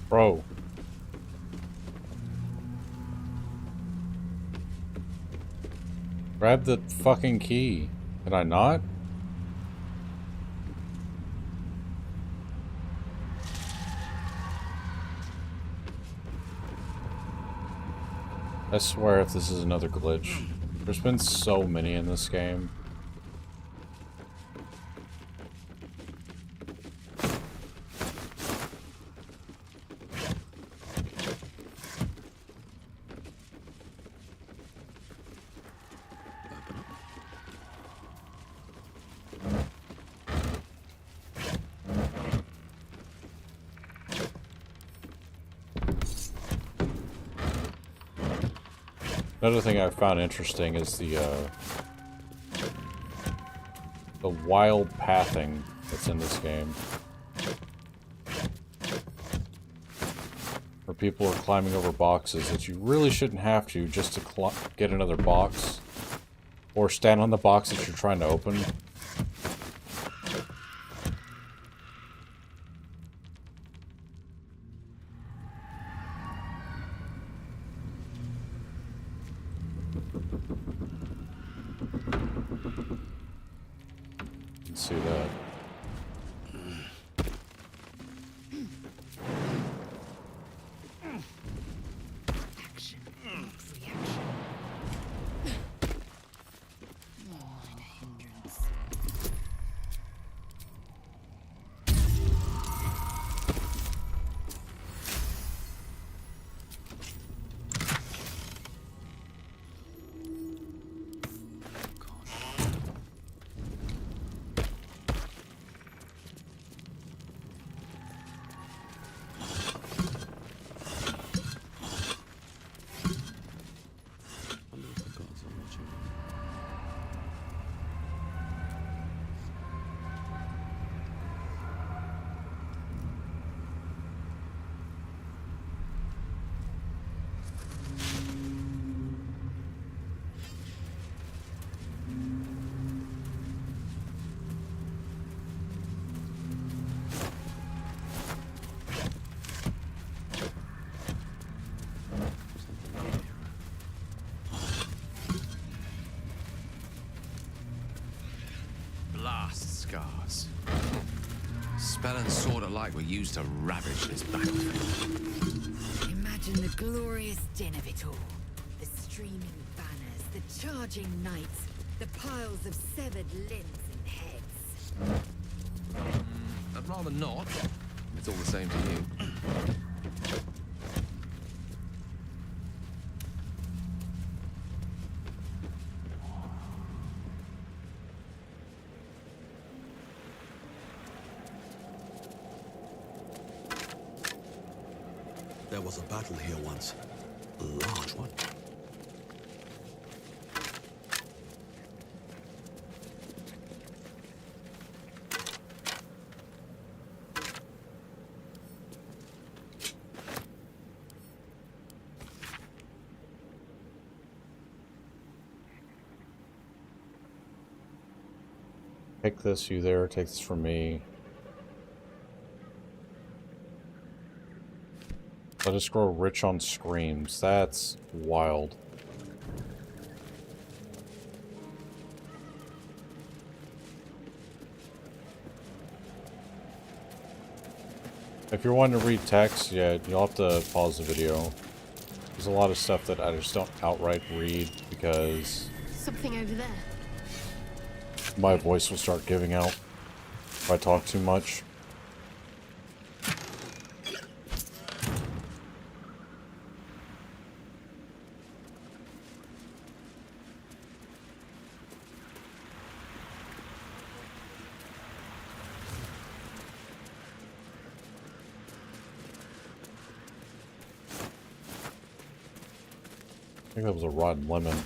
[SPEAKER 1] Bro. Grab the fucking key. Did I not? I swear if this is another glitch. There's been so many in this game. Another thing I found interesting is the wild pathing that's in this game. Where people are climbing over boxes that you really shouldn't have to just to get another box. Or stand on the box that you're trying to open. See that.
[SPEAKER 7] Action, reaction. Minor hindrance.
[SPEAKER 4] Blast scars. Spell and sword alike were used to ravage this battlefield.
[SPEAKER 7] Imagine the glorious din of it all. The streaming banners, the charging knights, the piles of severed limbs and heads.
[SPEAKER 4] I'd rather not. It's all the same to you.
[SPEAKER 2] There was a battle here once. A large one.
[SPEAKER 1] Take this, you there, take this from me. Let us grow rich on screams. That's wild. If you're wanting to read text, yeah, you'll have to pause the video. There's a lot of stuff that I just don't outright read because
[SPEAKER 9] Something over there.
[SPEAKER 1] my voice will start giving out if I talk too much. I think that was a rotten lemon.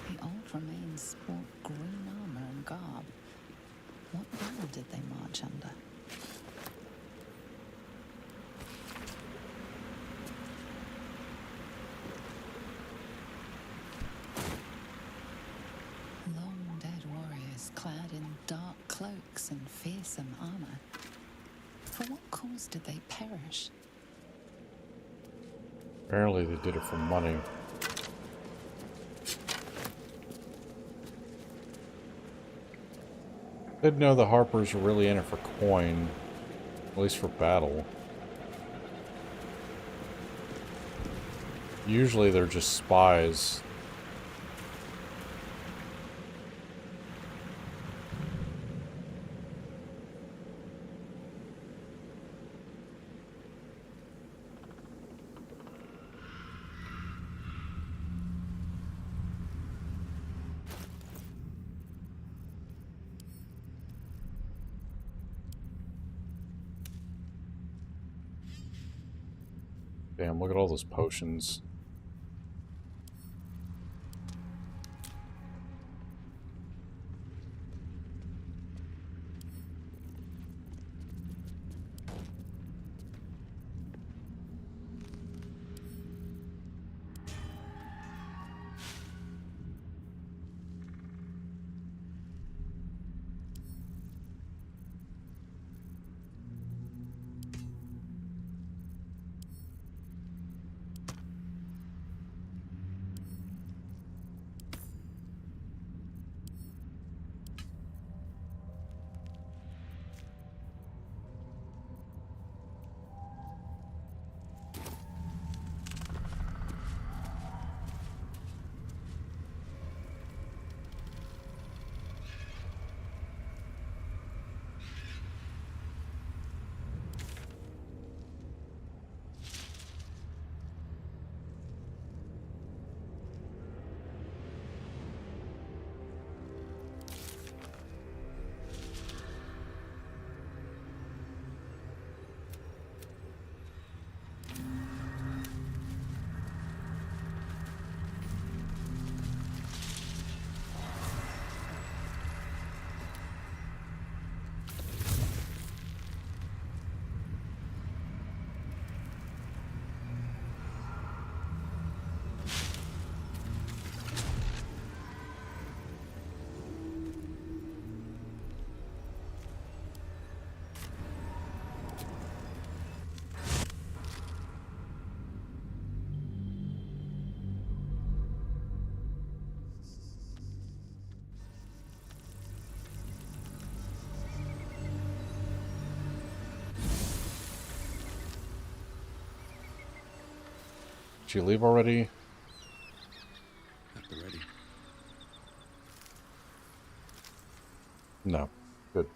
[SPEAKER 5] The old remains sport green armor and garb. What battle did they march under? Long dead warriors clad in dark cloaks and fearsome armor. For what cause did they perish?
[SPEAKER 1] Apparently they did it for money. Didn't know the Harpers were really in it for coin, at least for battle. Usually they're just spies. Damn, look at all those potions. Did you leave already?
[SPEAKER 2] At the ready.
[SPEAKER 1] No. Good.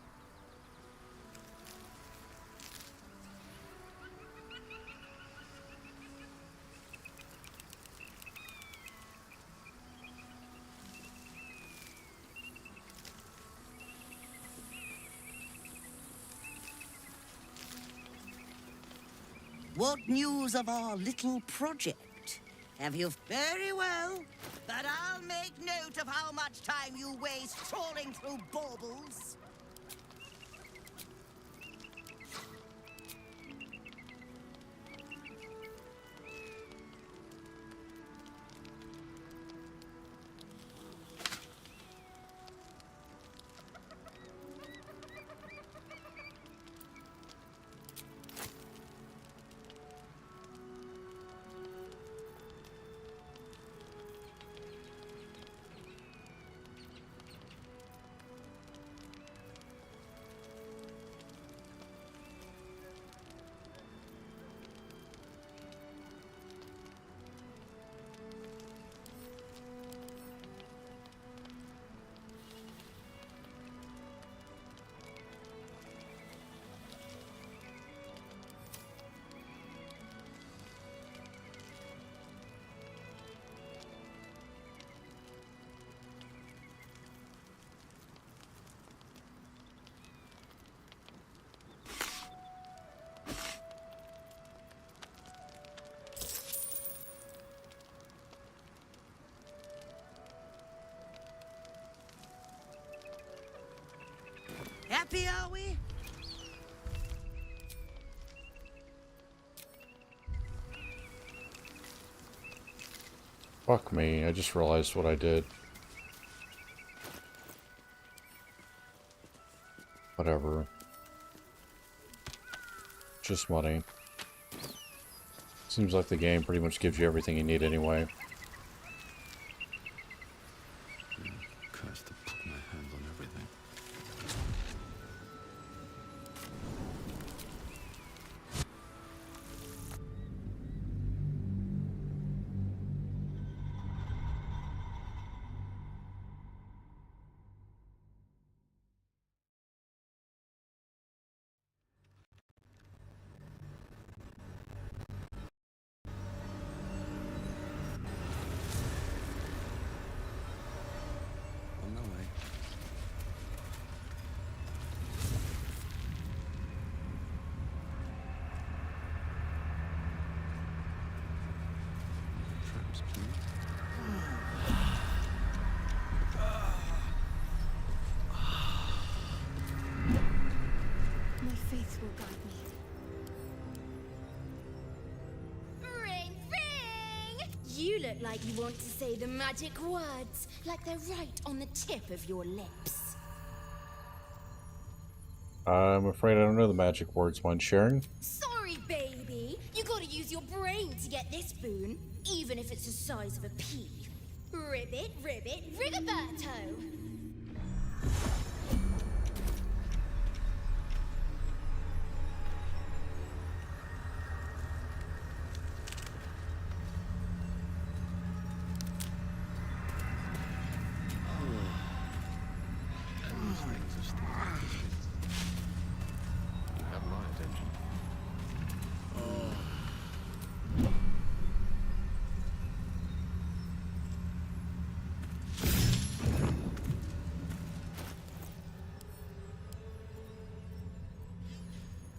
[SPEAKER 14] What news of our little project? Have you... Very well, but I'll make note of how much time you waste trawling through baubles. Happy, are we?
[SPEAKER 1] Fuck me, I just realized what I did. Whatever. Just money. Seems like the game pretty much gives you everything you need anyway.
[SPEAKER 2] Cursed to put my hands on everything. On my way. Traps, please.
[SPEAKER 9] My faith will guide me.
[SPEAKER 12] Ring, ring! You look like you want to say the magic words, like they're right on the tip of your lips.
[SPEAKER 1] I'm afraid I don't know the magic words. Mind sharing?
[SPEAKER 12] Sorry, baby. You gotta use your brain to get this boon, even if it's the size of a pea. Ribbit, ribbit, rigoberto!
[SPEAKER 4] You have my attention.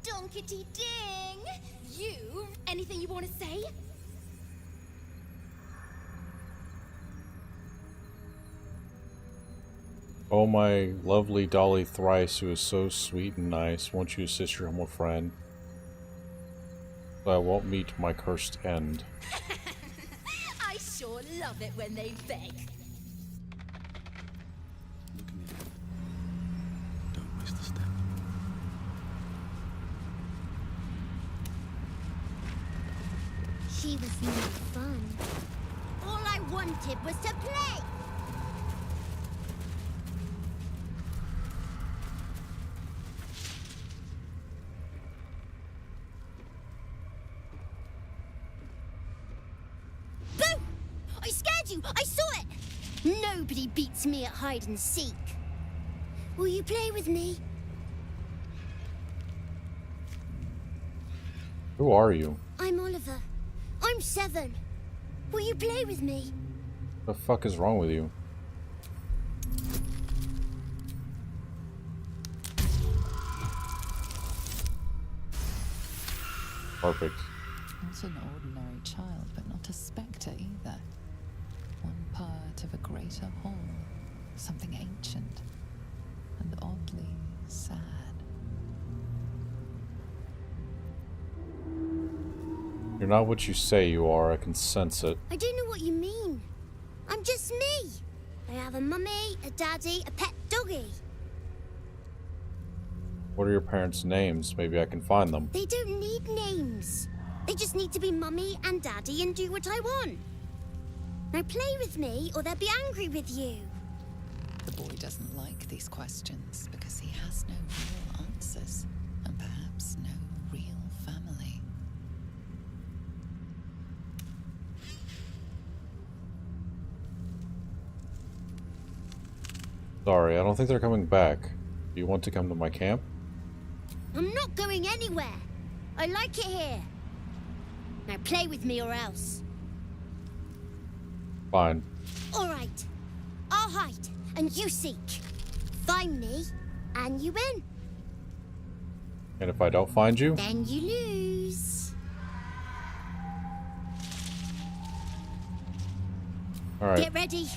[SPEAKER 12] Donkety ding! You, anything you want to say?
[SPEAKER 1] Oh, my lovely Dolly Thrice, who is so sweet and nice, won't you assist your humble friend? So I won't meet my cursed end.
[SPEAKER 12] I sure love it when they beg.
[SPEAKER 2] Look at me. Don't waste a step.
[SPEAKER 12] She was no fun. All I wanted was to play. Boo! I scared you! I saw it! Nobody beats me at hide and seek. Will you play with me?
[SPEAKER 1] Who are you?
[SPEAKER 12] I'm Oliver. I'm 7. Will you play with me?
[SPEAKER 1] The fuck is wrong with you? Perfect.
[SPEAKER 5] Not an ordinary child, but not a spectre either. One part of a greater whole, something ancient and oddly sad.
[SPEAKER 1] You're not what you say you are, I can sense it.
[SPEAKER 12] I don't know what you mean. I'm just me. I have a mummy, a daddy, a pet doggy.
[SPEAKER 1] What are your parents' names? Maybe I can find them.
[SPEAKER 12] They don't need names. They just need to be mummy and daddy and do what I want. Now play with me or they'll be angry with you.
[SPEAKER 5] The boy doesn't like these questions because he has no real answers and perhaps no real family.
[SPEAKER 1] Sorry, I don't think they're coming back. Do you want to come to my camp?
[SPEAKER 12] I'm not going anywhere. I like it here. Now play with me or else.
[SPEAKER 1] Fine.
[SPEAKER 12] All right. I'll hide and you seek. Find me and you win.
[SPEAKER 1] And if I don't find you?
[SPEAKER 12] Then you lose.
[SPEAKER 1] Alright.
[SPEAKER 12] Get ready.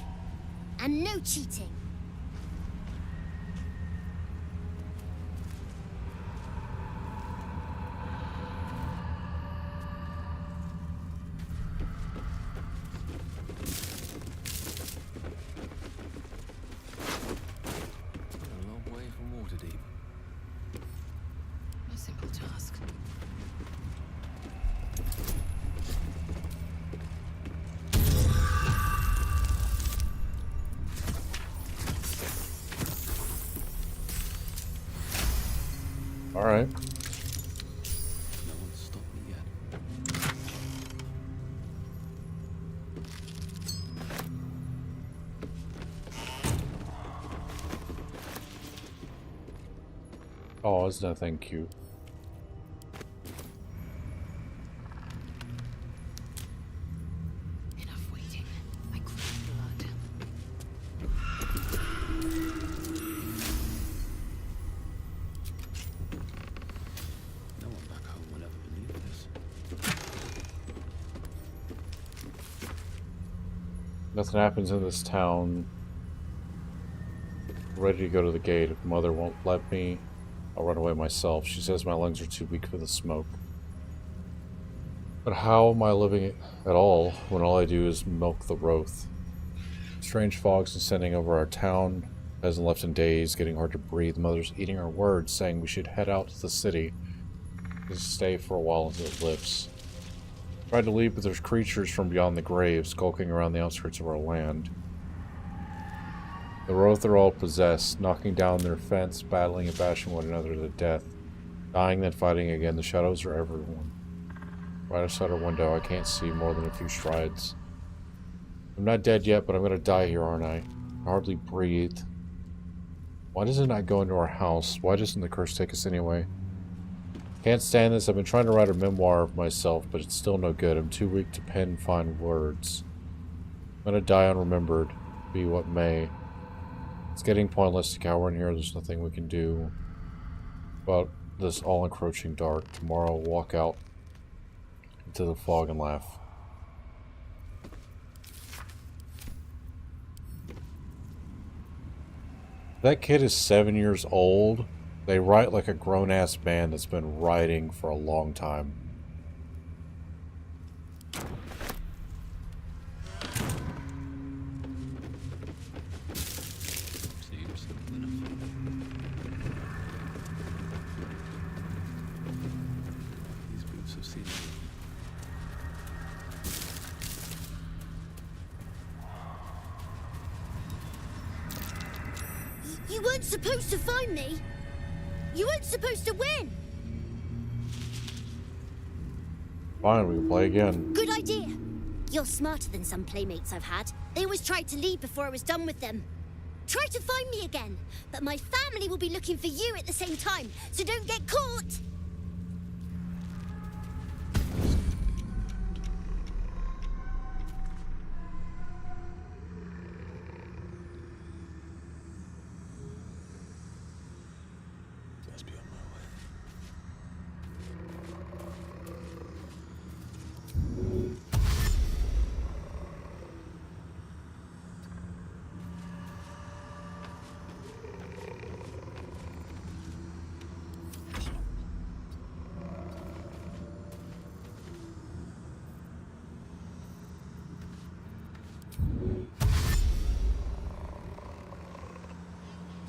[SPEAKER 12] And no cheating.
[SPEAKER 2] A long way from Waterdeep.
[SPEAKER 5] No simple task.
[SPEAKER 1] Alright.
[SPEAKER 2] No one's stopped me yet.
[SPEAKER 1] Oh, isn't that thing cute?
[SPEAKER 7] Enough waiting. I crave blood.
[SPEAKER 2] No one back home will ever believe this.
[SPEAKER 1] Nothing happens in this town. Ready to go to the gate. If Mother won't let me, I'll run away myself. She says my lungs are too weak for the smoke. But how am I living at all when all I do is milk the Wroth? Strange fogs descending over our town. Hasn't left in days, getting hard to breathe. Mother's eating her words, saying we should head out to the city. Just stay for a while until it lifts. Tried to leave, but there's creatures from beyond the grave skulking around the outskirts of our land. The Wroth are all possessed, knocking down their fence, battling and bashing one another to death. Dying, then fighting again. The shadows are everyone. Right outside our window, I can't see more than a few strides. I'm not dead yet, but I'm gonna die here, aren't I? I hardly breathe. Why does it not go into our house? Why doesn't the curse take us anyway? Can't stand this. I've been trying to write a memoir of myself, but it's still no good. I'm too weak to pen fine words. I'm gonna die unremembered, be what may. It's getting pointless to cower in here. There's nothing we can do about this all-encroaching dark. Tomorrow I'll walk out into the fog and laugh. That kid is 7 years old. They write like a grown-ass man that's been writing for a long time.
[SPEAKER 2] These boots have seen it.
[SPEAKER 12] You weren't supposed to find me. You weren't supposed to win.
[SPEAKER 1] Fine, we can play again.
[SPEAKER 12] Good idea. You're smarter than some playmates I've had. They always tried to leave before I was done with them. Try to find me again, but my family will be looking for you at the same time, so don't get caught!
[SPEAKER 2] Must be on my way.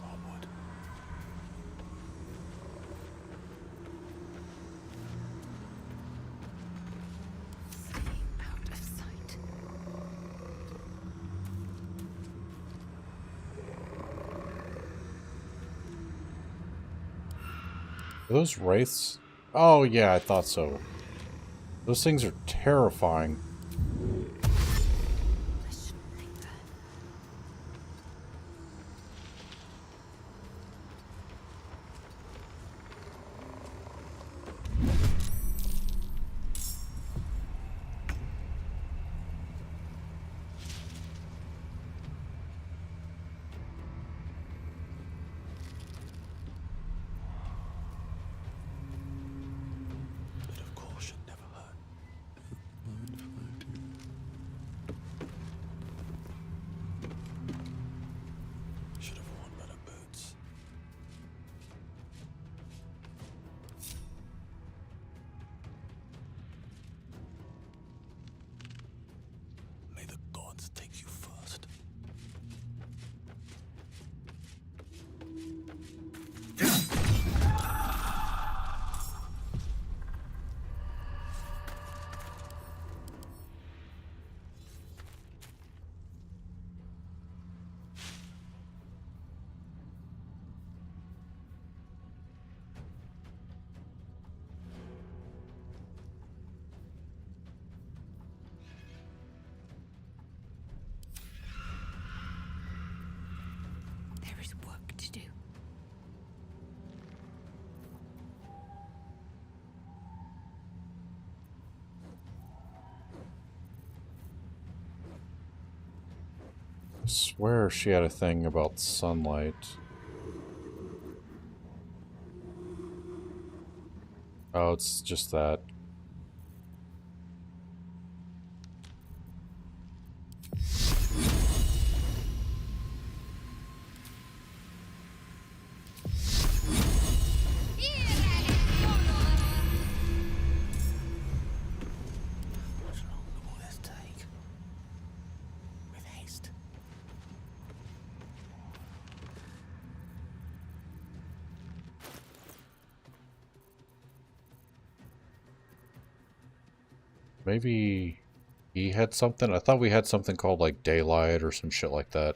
[SPEAKER 2] Onward.
[SPEAKER 7] Out of sight.
[SPEAKER 1] Are those wraiths? Oh yeah, I thought so. Those things are terrifying.
[SPEAKER 2] Bit of caution never hurt. Mind if I do? Should have worn better boots. May the gods take you first.
[SPEAKER 7] There is work to do.
[SPEAKER 1] I swear she had a thing about sunlight. Oh, it's just that.
[SPEAKER 11] Much longer will this take? With haste.
[SPEAKER 1] Maybe he had something? I thought we had something called like daylight or some shit like that.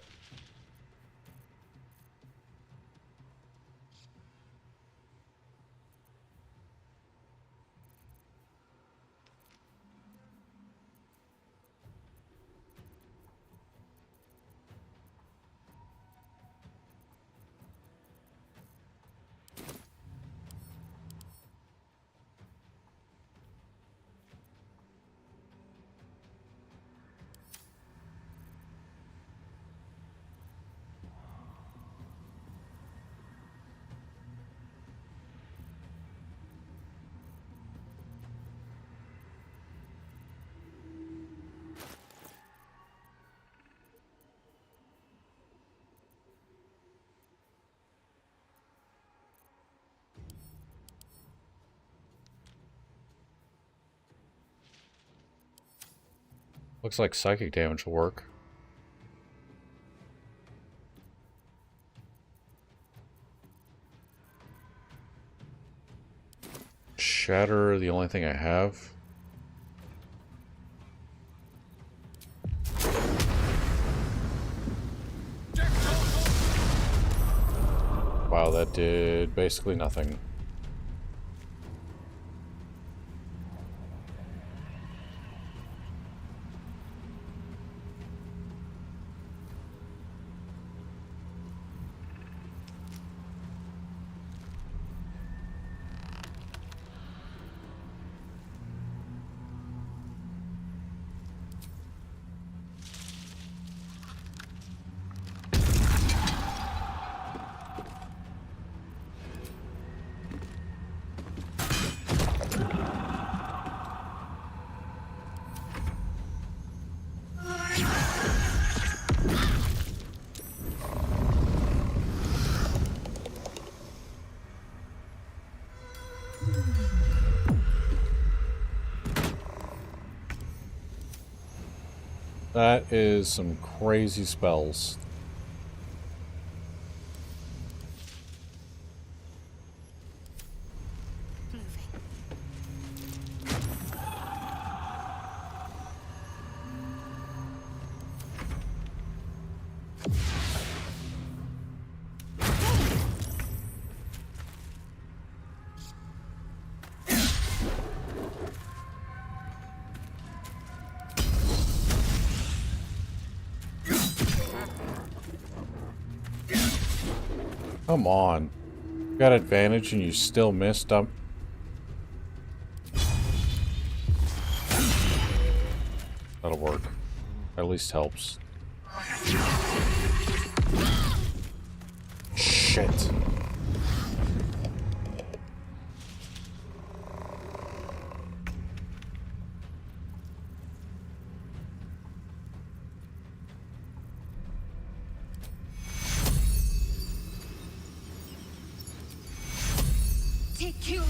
[SPEAKER 1] Looks like psychic damage will work. Shatter, the only thing I have. Wow, that did basically nothing. That is some crazy spells. Come on. You got advantage and you still missed up. That'll work. At least helps. Shit.
[SPEAKER 9] Take you.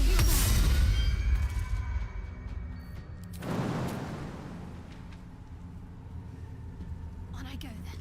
[SPEAKER 9] On I go then.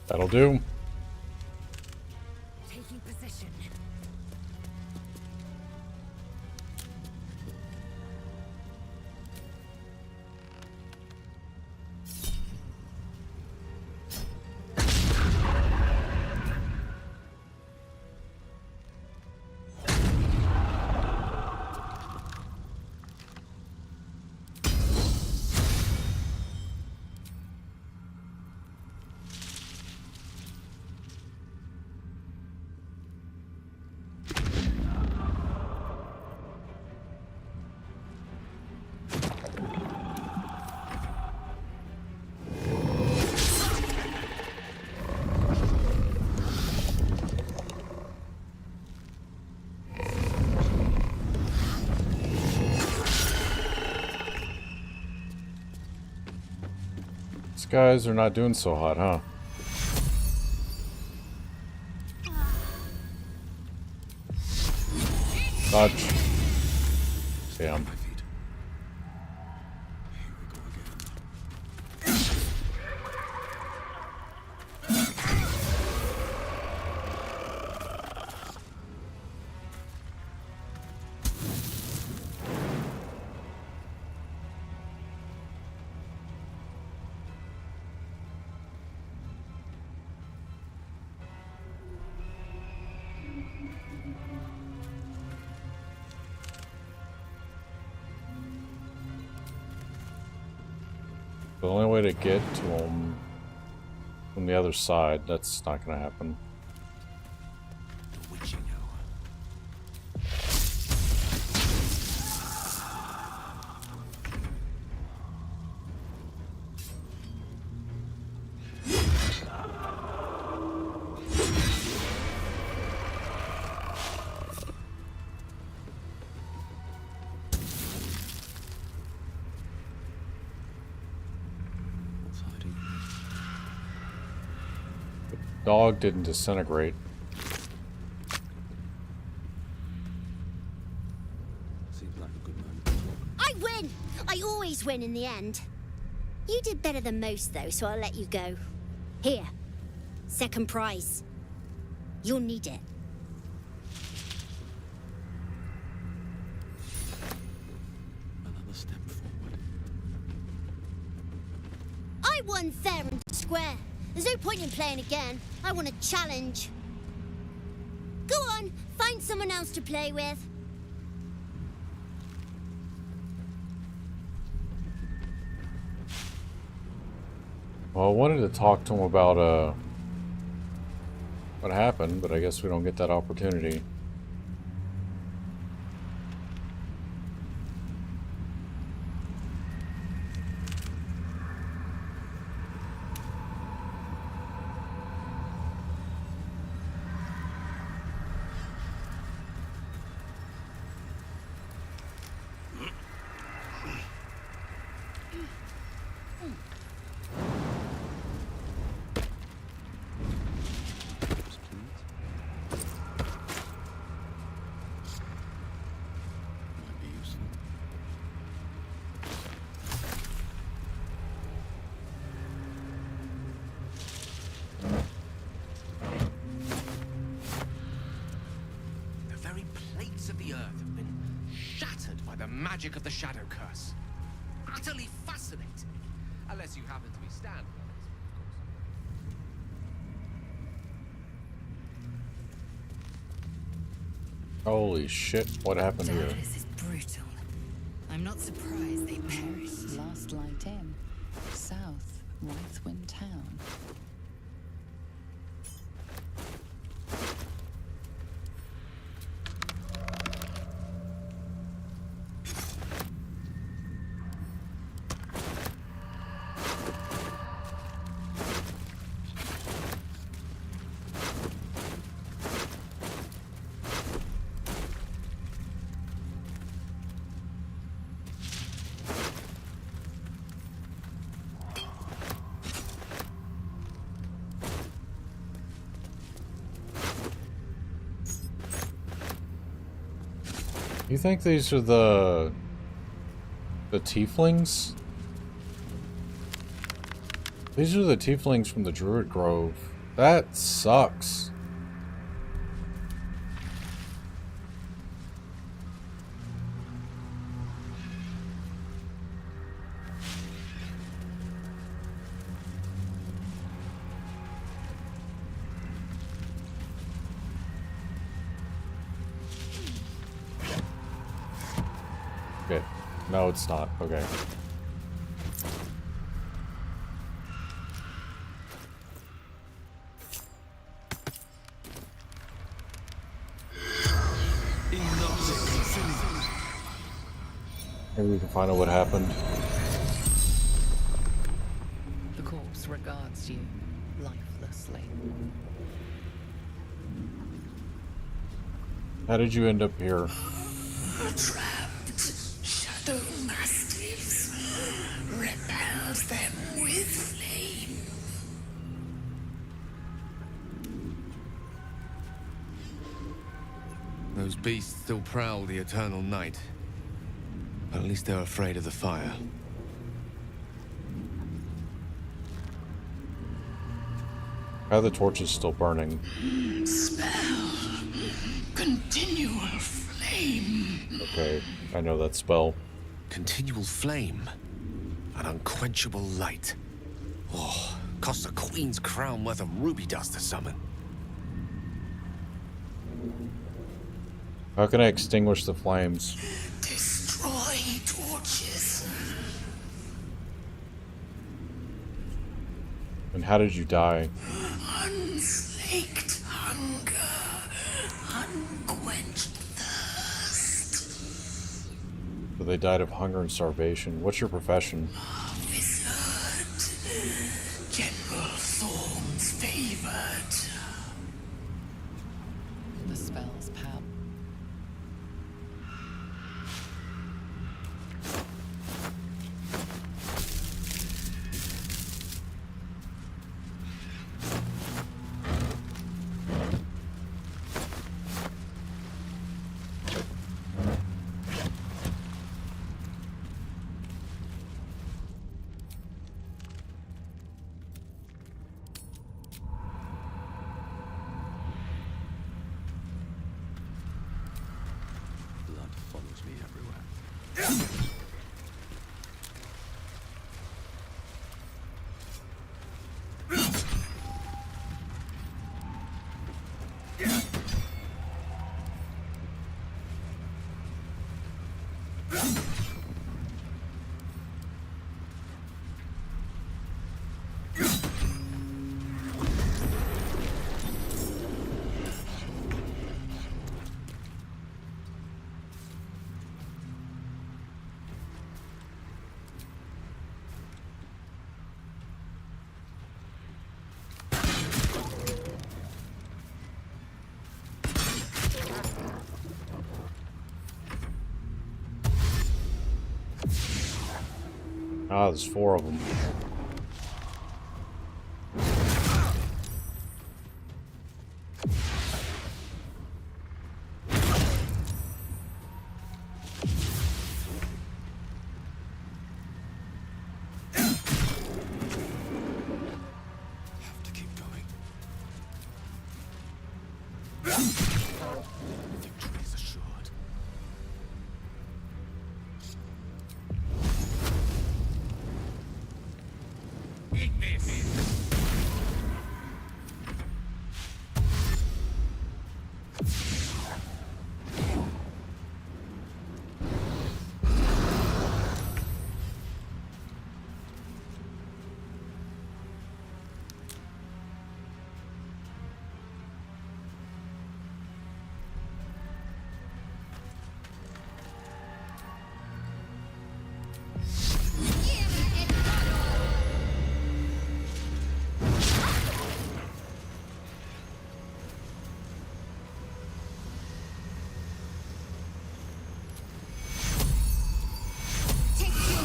[SPEAKER 1] That'll do.
[SPEAKER 9] Taking position.
[SPEAKER 1] These guys are not doing so hot, huh? Dodge. Damn. The only way to get to them from the other side, that's not going to happen. Dog didn't disintegrate.
[SPEAKER 11] Seems like a good man.
[SPEAKER 12] I win! I always win in the end. You did better than most, though, so I'll let you go. Here. Second prize. You'll need it.
[SPEAKER 11] Another step forward.
[SPEAKER 12] I won fair and square. There's no point in playing again. I want a challenge. Go on, find someone else to play with.
[SPEAKER 1] Well, I wanted to talk to him about what happened, but I guess we don't get that opportunity.
[SPEAKER 11] Might be useful.
[SPEAKER 4] The very plates of the earth have been shattered by the magic of the Shadow Curse. Utterly fascinating. Unless you happen to be standing on it, of course.
[SPEAKER 1] Holy shit, what happened here?
[SPEAKER 7] Darkness is brutal. I'm not surprised they perished.
[SPEAKER 5] Last light in. South, Wraithwind Town.
[SPEAKER 1] You think these are the tieflings? These are the tieflings from the Druid Grove. That sucks. Okay. No, it's not. Okay. Maybe we can find out what happened.
[SPEAKER 5] The corpse regards you lifelessly.
[SPEAKER 1] How did you end up here?
[SPEAKER 15] Trapped shadow mastiffs repels them with flame.
[SPEAKER 4] Those beasts still prowl the eternal night. But at least they're afraid of the fire.
[SPEAKER 1] How are the torches still burning?
[SPEAKER 15] Spell. Continual flame.
[SPEAKER 1] Okay, I know that spell.
[SPEAKER 4] Continual flame. An unquenchable light. Oh, costs a queen's crown worth of ruby dust to summon.
[SPEAKER 1] How can I extinguish the flames?
[SPEAKER 15] Destroy torches.
[SPEAKER 1] And how did you die?
[SPEAKER 15] Unslaked hunger. Unquenched thirst.
[SPEAKER 1] So they died of hunger and starvation. What's your profession?
[SPEAKER 15] Wizard. General Thorn's favored.
[SPEAKER 5] The spell's power.
[SPEAKER 1] Ah, there's 4 of them.
[SPEAKER 11] Have to keep going. Victory is assured. Eat this!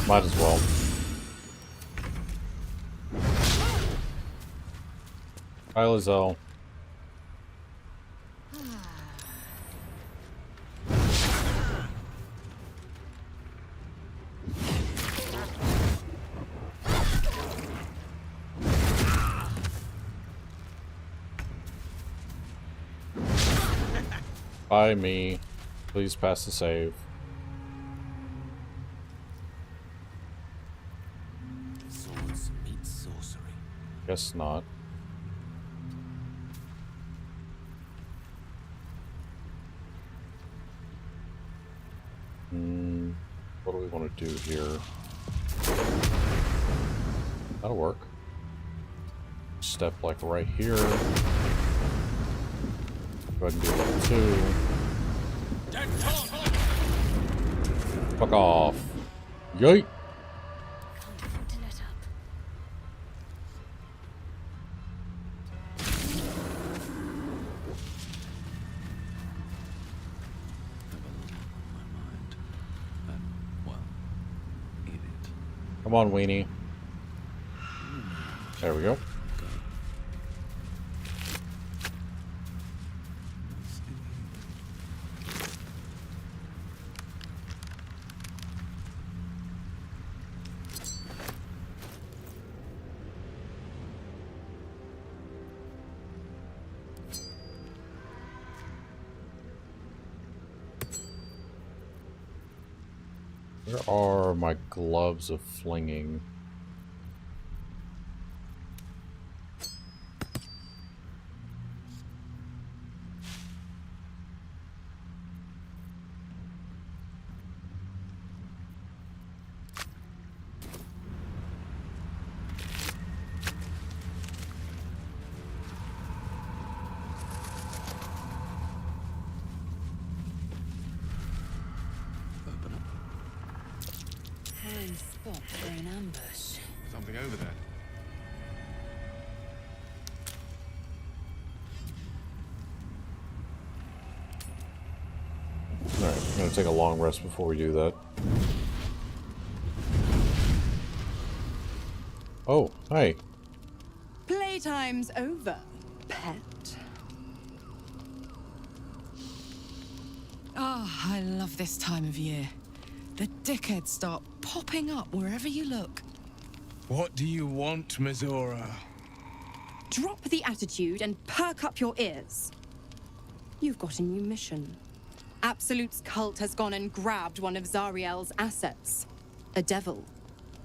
[SPEAKER 1] Might as well. Hi, Lizelle. By me. Please pass the save.
[SPEAKER 11] Swords meet sorcery.
[SPEAKER 1] Guess not. What do we want to do here? That'll work. Step like right here. Go ahead and do level 2. Fuck off. Yoit! Come on, weenie. There we go. Where are my gloves of flinging?
[SPEAKER 7] Spot for an ambush.
[SPEAKER 10] Something over there.
[SPEAKER 1] Alright, I'm gonna take a long rest before we do that. Oh, hi.
[SPEAKER 16] Playtime's over, pet.
[SPEAKER 17] Ah, I love this time of year. The dickheads start popping up wherever you look.
[SPEAKER 11] What do you want, Mizora?
[SPEAKER 16] Drop the attitude and perk up your ears. You've got a new mission. Absolute's cult has gone and grabbed one of Zariel's assets. A devil.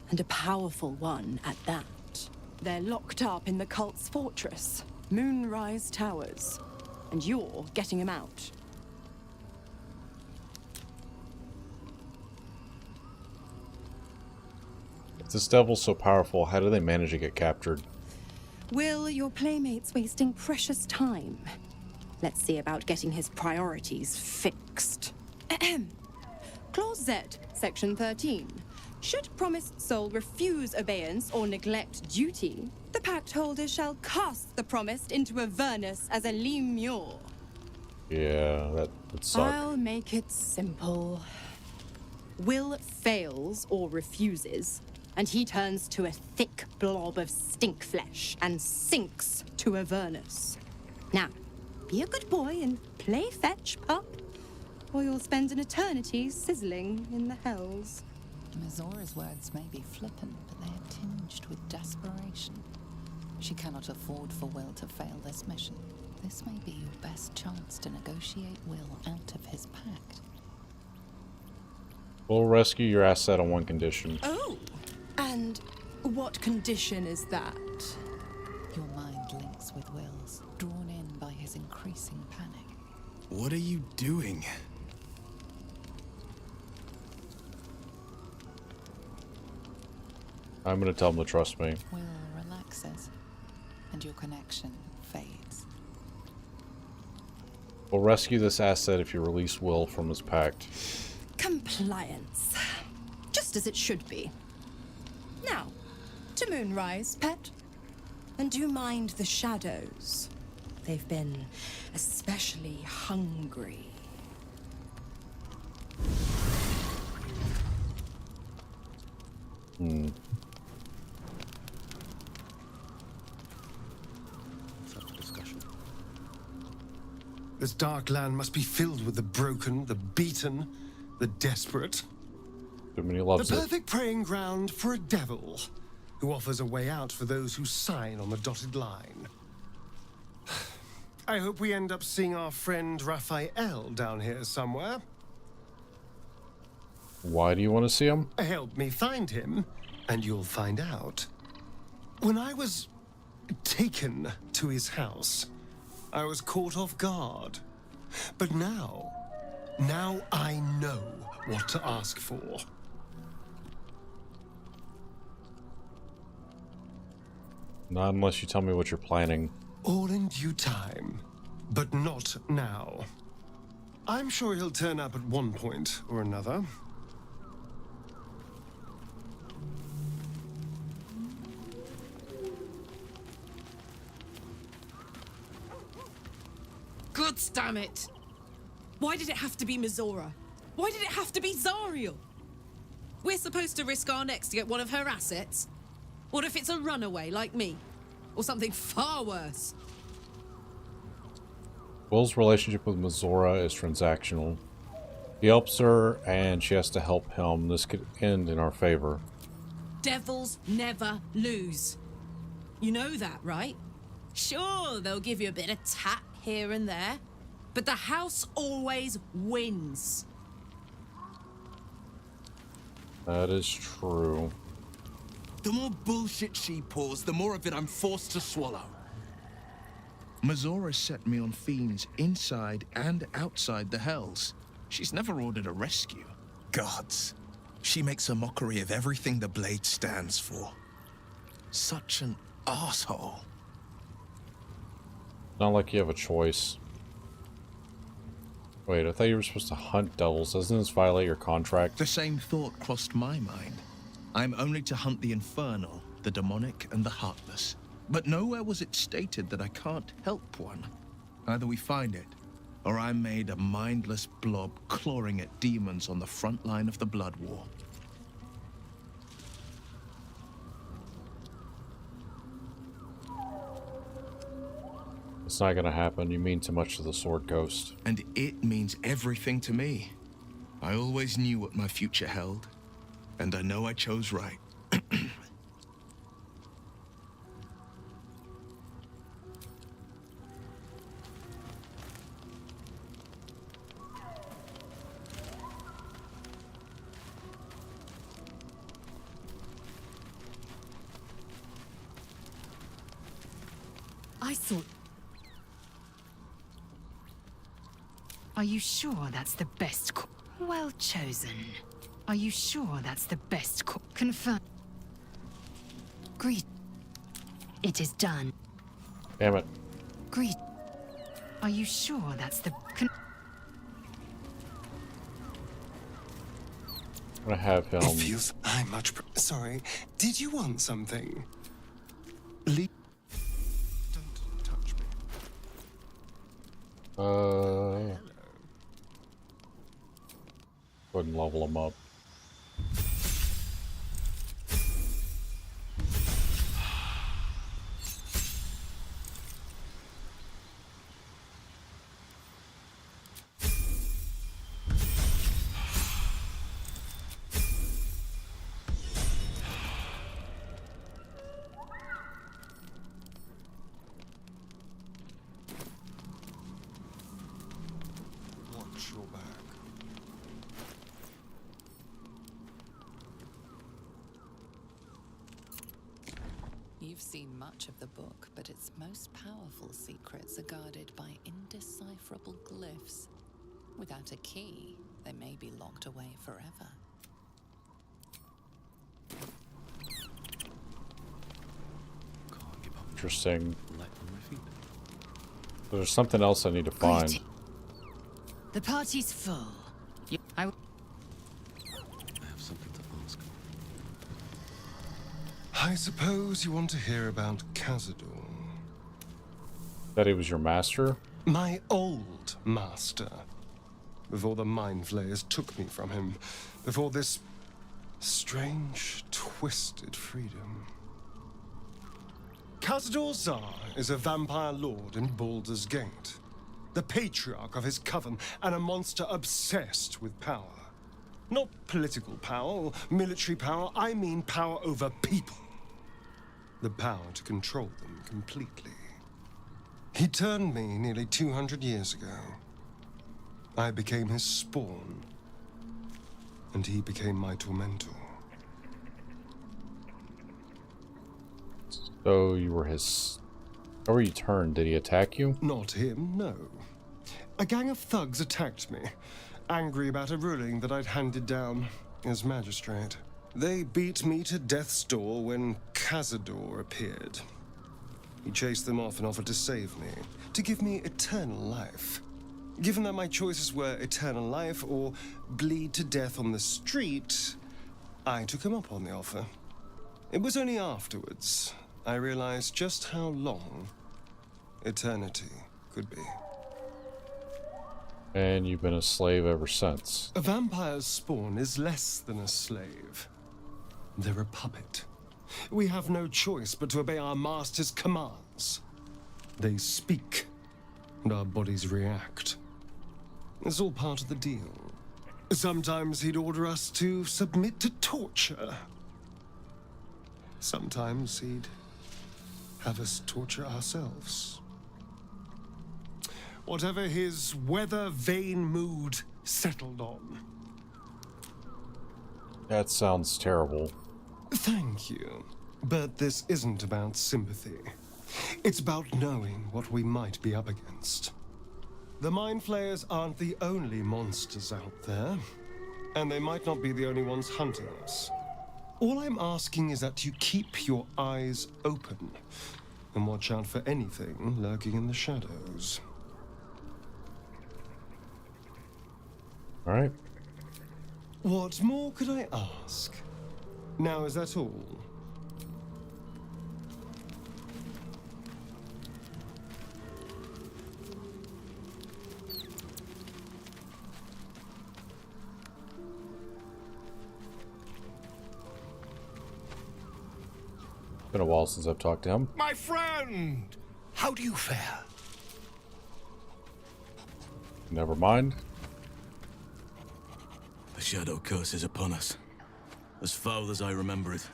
[SPEAKER 16] And a powerful one at that. They're locked up in the cult's fortress, Moonrise Towers. And you're getting him out.
[SPEAKER 1] If this devil's so powerful, how do they manage to get captured?
[SPEAKER 16] Will, your playmate's wasting precious time. Let's see about getting his priorities fixed. Clause Z, Section 13. Should promised soul refuse abeyance or neglect duty, the pact holder shall cast the promised into Avernus as a lemure.
[SPEAKER 1] Yeah, that would suck.
[SPEAKER 16] I'll make it simple. Will fails or refuses, and he turns to a thick blob of stink flesh and sinks to Avernus. Now, be a good boy and play fetch, pup, or you'll spend an eternity sizzling in the hells.
[SPEAKER 5] Mizora's words may be flippant, but they are tinged with desperation. She cannot afford for Will to fail this mission. This may be your best chance to negotiate Will out of his pact.
[SPEAKER 1] We'll rescue your asset on one condition.
[SPEAKER 16] Oh, and what condition is that?
[SPEAKER 5] Your mind links with Will's, drawn in by his increasing panic.
[SPEAKER 11] What are you doing?
[SPEAKER 1] I'm gonna tell him to trust me.
[SPEAKER 5] Will relaxes, and your connection fades.
[SPEAKER 1] We'll rescue this asset if you release Will from his pact.
[SPEAKER 16] Compliance. Just as it should be. Now, to Moonrise, pet. And do mind the shadows. They've been especially hungry.
[SPEAKER 18] This dark land must be filled with the broken, the beaten, the desperate.
[SPEAKER 1] Too many loves
[SPEAKER 18] The
[SPEAKER 1] it.
[SPEAKER 18] perfect preying ground for a devil who offers a way out for those who sign on the dotted line. I hope we end up seeing our friend Raphael down here somewhere.
[SPEAKER 1] Why do you want to see him?
[SPEAKER 18] Help me find him, and you'll find out. When I was taken to his house, I was caught off guard. But now I know what to ask for.
[SPEAKER 1] Not unless you tell me what you're planning.
[SPEAKER 18] All in due time, but not now. I'm sure he'll turn up at one point or another.
[SPEAKER 17] God damn it! Why did it have to be Mizora? Why did it have to be Zariel? We're supposed to risk our necks to get one of her assets? What if it's a runaway like me? Or something far worse?
[SPEAKER 1] Will's relationship with Mizora is transactional. He helps her, and she has to help him. This could end in our favor.
[SPEAKER 17] Devils never lose. You know that, right? Sure, they'll give you a bit of tap here and there, but the house always wins.
[SPEAKER 1] That is true.
[SPEAKER 11] The more bullshit she pours, the more of it I'm forced to swallow.
[SPEAKER 19] Mizora set me on fiends inside and outside the hells. She's never ordered a rescue.
[SPEAKER 11] Gods. She makes a mockery of everything the blade stands for. Such an asshole.
[SPEAKER 1] Not like you have a choice. Wait, I thought you were supposed to hunt devils. Doesn't this violate your contract?
[SPEAKER 19] The same thought crossed my mind. I'm only to hunt the infernal, the demonic, and the heartless. But nowhere was it stated that I can't help one. Either we find it, or I'm made a mindless blob clawing at demons on the front line of the blood war.
[SPEAKER 1] It's not gonna happen. You mean too much to the Sword Ghost.
[SPEAKER 19] And it means everything to me. I always knew what my future held, and I know I chose right.
[SPEAKER 7] I thought... Are you sure that's the best co- Well chosen. Are you sure that's the best co- Confirm. Greet. It is done.
[SPEAKER 1] Damn it.
[SPEAKER 7] Greet. Are you sure that's the...
[SPEAKER 1] I'm gonna have him...
[SPEAKER 18] It feels I'm much... Sorry, did you want something? Don't touch me.
[SPEAKER 1] Go ahead and level him up.
[SPEAKER 18] Watch your back.
[SPEAKER 5] You've seen much of the book, but its most powerful secrets are guarded by indecipherable glyphs. Without a key, they may be locked away forever.
[SPEAKER 1] Interesting. There's something else I need to find.
[SPEAKER 7] The party's full. I
[SPEAKER 2] have something to ask.
[SPEAKER 18] I suppose you want to hear about Cazador.
[SPEAKER 1] That he was your master?
[SPEAKER 18] My old master. Before the mind flayers took me from him. Before this strange, twisted freedom. Cazador Zar is a vampire lord in Baldur's Gate. The patriarch of his coven, and a monster obsessed with power. Not political power or military power, I mean power over people. The power to control them completely. He turned me nearly 200 years ago. I became his spawn, and he became my tormentor.
[SPEAKER 1] So you were his... How were you turned? Did he attack you?
[SPEAKER 18] Not him, no. A gang of thugs attacked me, angry about a ruling that I'd handed down as magistrate. They beat me to death's door when Cazador appeared. He chased them off and offered to save me, to give me eternal life. Given that my choices were eternal life or bleed to death on the street, I took him up on the offer. It was only afterwards I realized just how long eternity could be.
[SPEAKER 1] And you've been a slave ever since.
[SPEAKER 18] A vampire's spawn is less than a slave. They're a puppet. We have no choice but to obey our master's commands. They speak, and our bodies react. It's all part of the deal. Sometimes he'd order us to submit to torture. Sometimes he'd have us torture ourselves. Whatever his weather-vane mood settled on.
[SPEAKER 1] That sounds terrible.
[SPEAKER 18] Thank you. But this isn't about sympathy. It's about knowing what we might be up against. The mind flayers aren't the only monsters out there, and they might not be the only ones hunting us. All I'm asking is that you keep your eyes open and watch out for anything lurking in the shadows.
[SPEAKER 1] All right.
[SPEAKER 18] What more could I ask? Now, is that all?
[SPEAKER 1] Been a while since I've talked to him.
[SPEAKER 11] My friend! How do you fare?
[SPEAKER 1] Never mind.
[SPEAKER 2] The shadow curse is upon us. As foul as I remember it.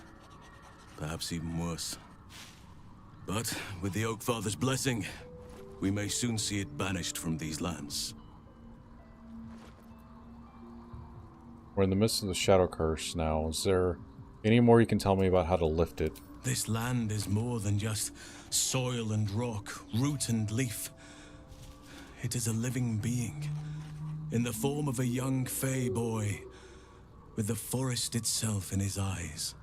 [SPEAKER 2] Perhaps even worse. But with the Oak Father's blessing, we may soon see it banished from these lands.
[SPEAKER 1] We're in the midst of the shadow curse now. Is there any more you can tell me about how to lift it
[SPEAKER 2] This land is more than just soil and rock, root and leaf. It is a living being, in the form of a young fey boy, with the forest itself in his eyes.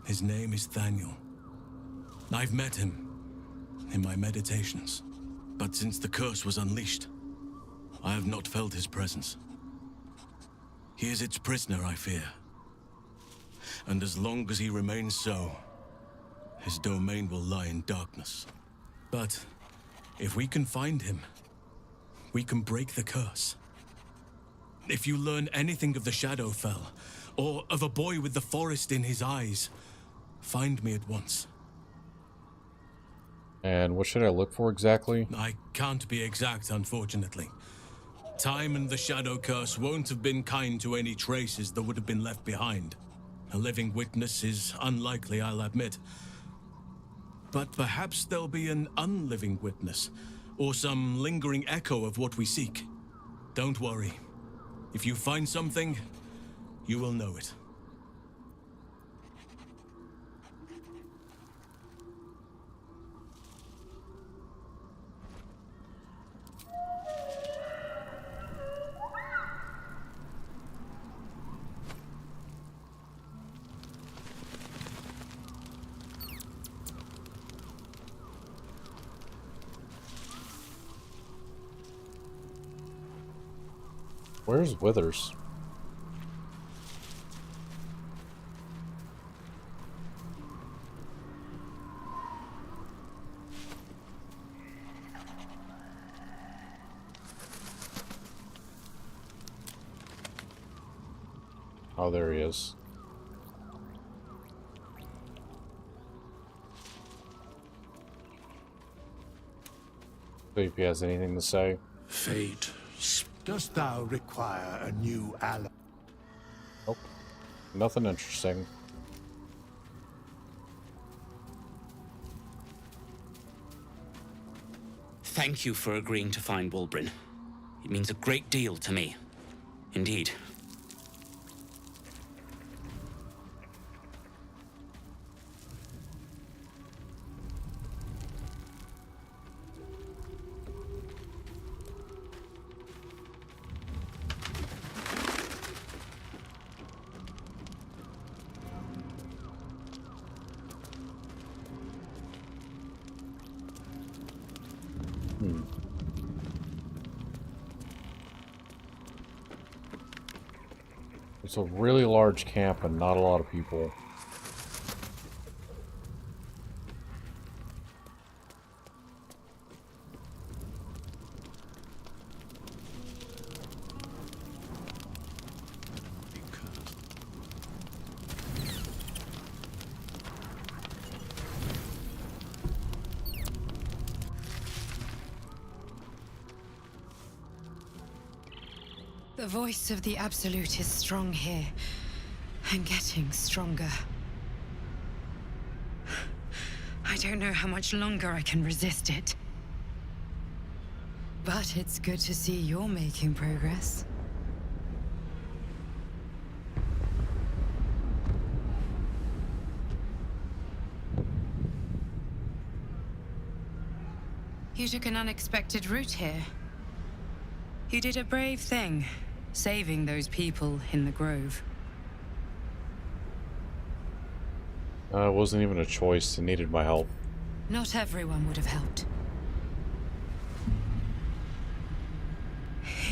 [SPEAKER 2] His name is Thaniel. I've met him in my meditations, but since the curse was unleashed, I have not felt his presence. He is its prisoner, I fear. And as long as he remains so, his domain will lie in darkness. But if we can find him, we can break the curse. If you learn anything of the Shadowfell, or of a boy with the forest in his eyes, find me at once.
[SPEAKER 1] And what should I look for exactly?
[SPEAKER 2] I can't be exact, unfortunately. Time and the Shadow Curse won't have been kind to any traces that would have been left behind. A living witness is unlikely, I'll admit. But perhaps there'll be an unliving witness, or some lingering echo of what we seek. Don't worry. If you find something, you will know it.
[SPEAKER 1] Where's Withers? Oh, there he is. See if he has anything to say.
[SPEAKER 3] Fate.
[SPEAKER 11] Dost thou require a new ally?
[SPEAKER 1] Nope. Nothing interesting.
[SPEAKER 20] Thank you for agreeing to find Wulbren. It means a great deal to me. Indeed.
[SPEAKER 1] It's a really large camp and not a lot of people.
[SPEAKER 7] The voice of the Absolute is strong here, and getting stronger. I don't know how much longer I can resist it. But it's good to see you're making progress. You took an unexpected route here. You did a brave thing, saving those people in the grove.
[SPEAKER 1] It wasn't even a choice. They needed my help.
[SPEAKER 7] Not everyone would have helped.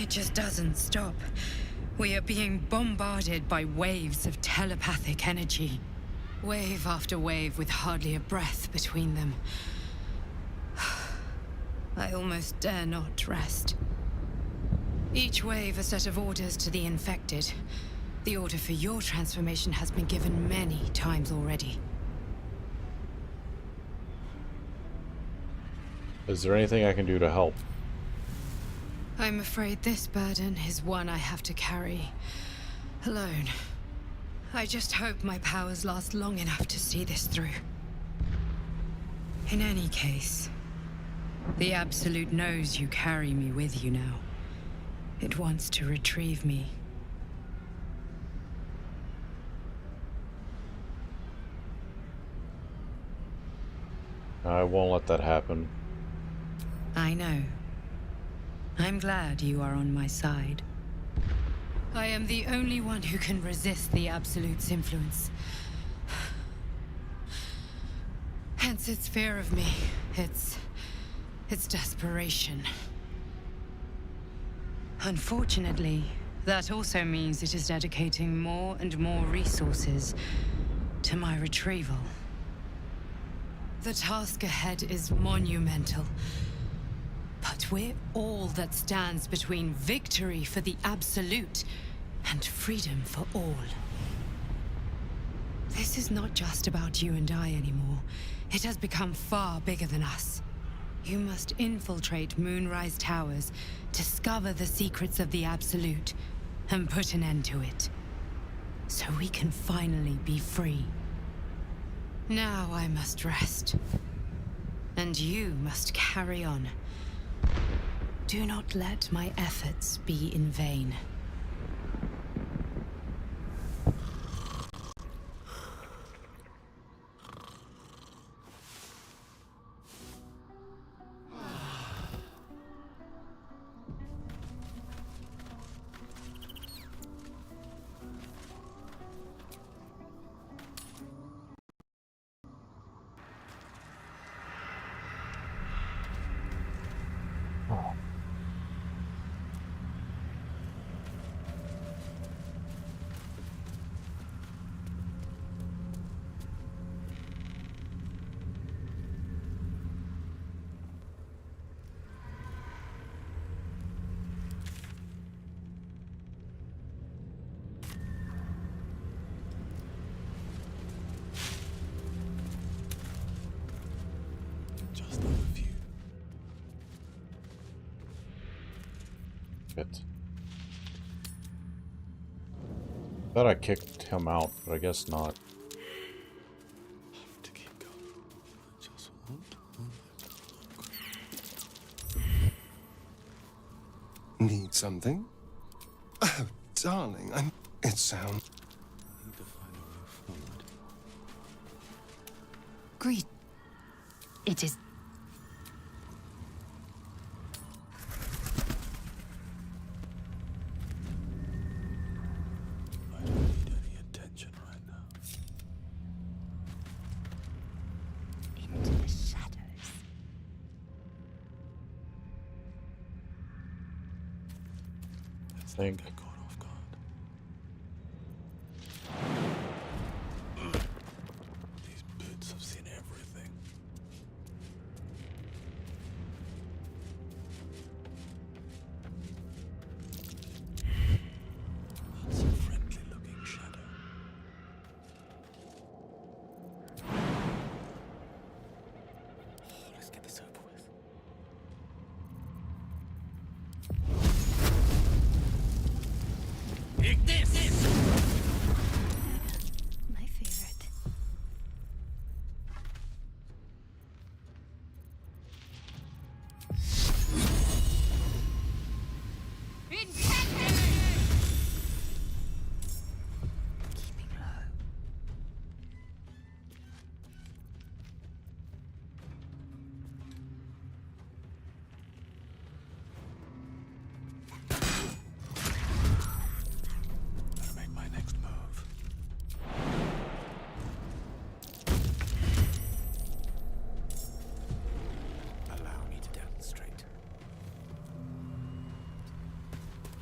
[SPEAKER 7] It just doesn't stop. We are being bombarded by waves of telepathic energy. Wave after wave with hardly a breath between them. I almost dare not rest. Each wave a set of orders to the infected. The order for your transformation has been given many times already.
[SPEAKER 1] Is there anything I can do to help?
[SPEAKER 7] I'm afraid this burden is one I have to carry alone. I just hope my powers last long enough to see this through. In any case, the Absolute knows you carry me with you now. It wants to retrieve me.
[SPEAKER 1] I won't let that happen.
[SPEAKER 7] I know. I'm glad you are on my side. I am the only one who can resist the Absolute's influence. Hence its fear of me. Its desperation. Unfortunately, that also means it is dedicating more and more resources to my retrieval. The task ahead is monumental. But we're all that stands between victory for the Absolute and freedom for all. This is not just about you and I anymore. It has become far bigger than us. You must infiltrate Moonrise Towers, discover the secrets of the Absolute, and put an end to it. So we can finally be free. Now I must rest. And you must carry on. Do not let my efforts be in vain.
[SPEAKER 1] Shit. Thought I kicked him out, but I guess not.
[SPEAKER 18] Need something? Oh, darling, it sounds...
[SPEAKER 7] Greed. It is...
[SPEAKER 12] Into the shadows.
[SPEAKER 1] I think.
[SPEAKER 2] These boots have seen everything. That's a friendly looking shadow. Let's get this over with. Take this!
[SPEAKER 12] My favorite. Keeping low.
[SPEAKER 2] Better make my next move. Allow me to demonstrate.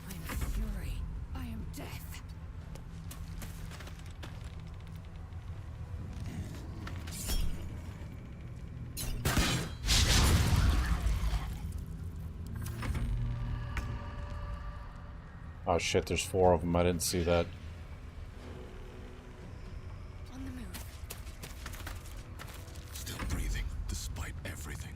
[SPEAKER 7] I am fury. I am death.
[SPEAKER 1] Oh shit, there's 4 of them. I didn't see that.
[SPEAKER 7] On the move.
[SPEAKER 2] Still breathing, despite everything.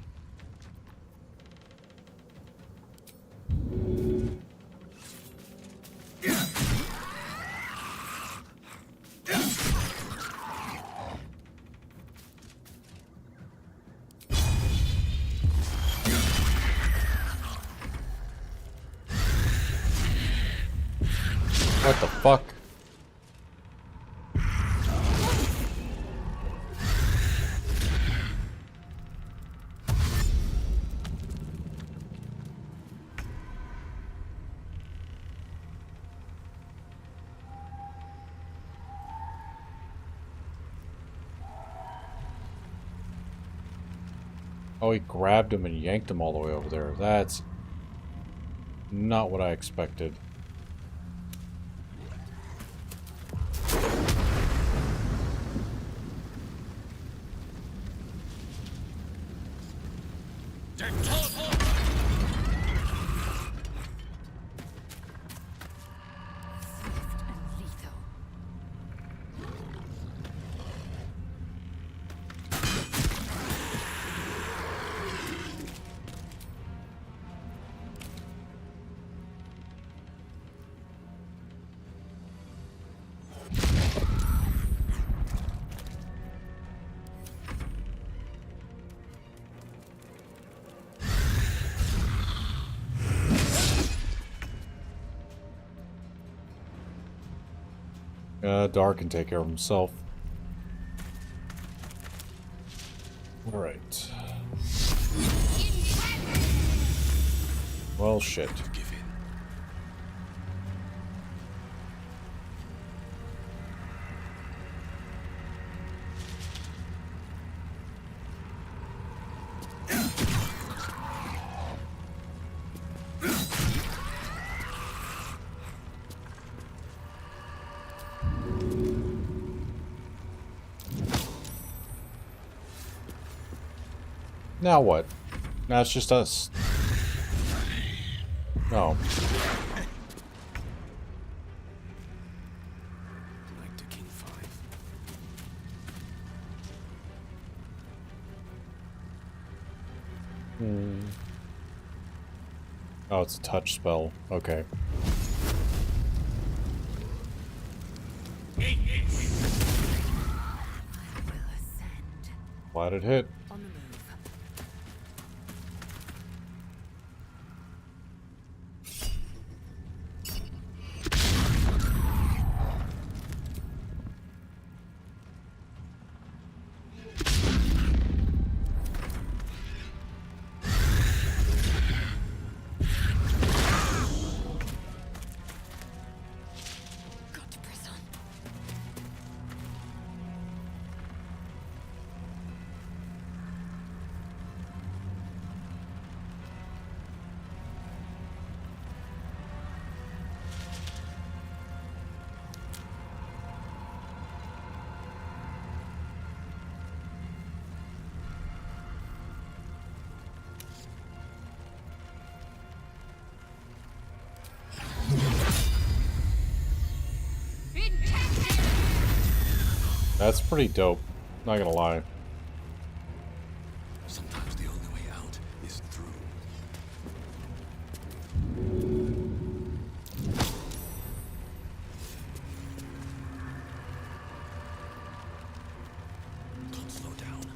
[SPEAKER 1] What the fuck? Oh, he grabbed him and yanked him all the way over there. That's not what I expected. Dark can take care of himself. Alright. Well, shit. Now what? Now it's just us. No.
[SPEAKER 2] Knight to King 5.
[SPEAKER 1] Oh, it's a touch spell. Okay. Glad it hit. That's pretty dope. Not gonna lie.
[SPEAKER 2] Sometimes the only way out is through. Don't slow down.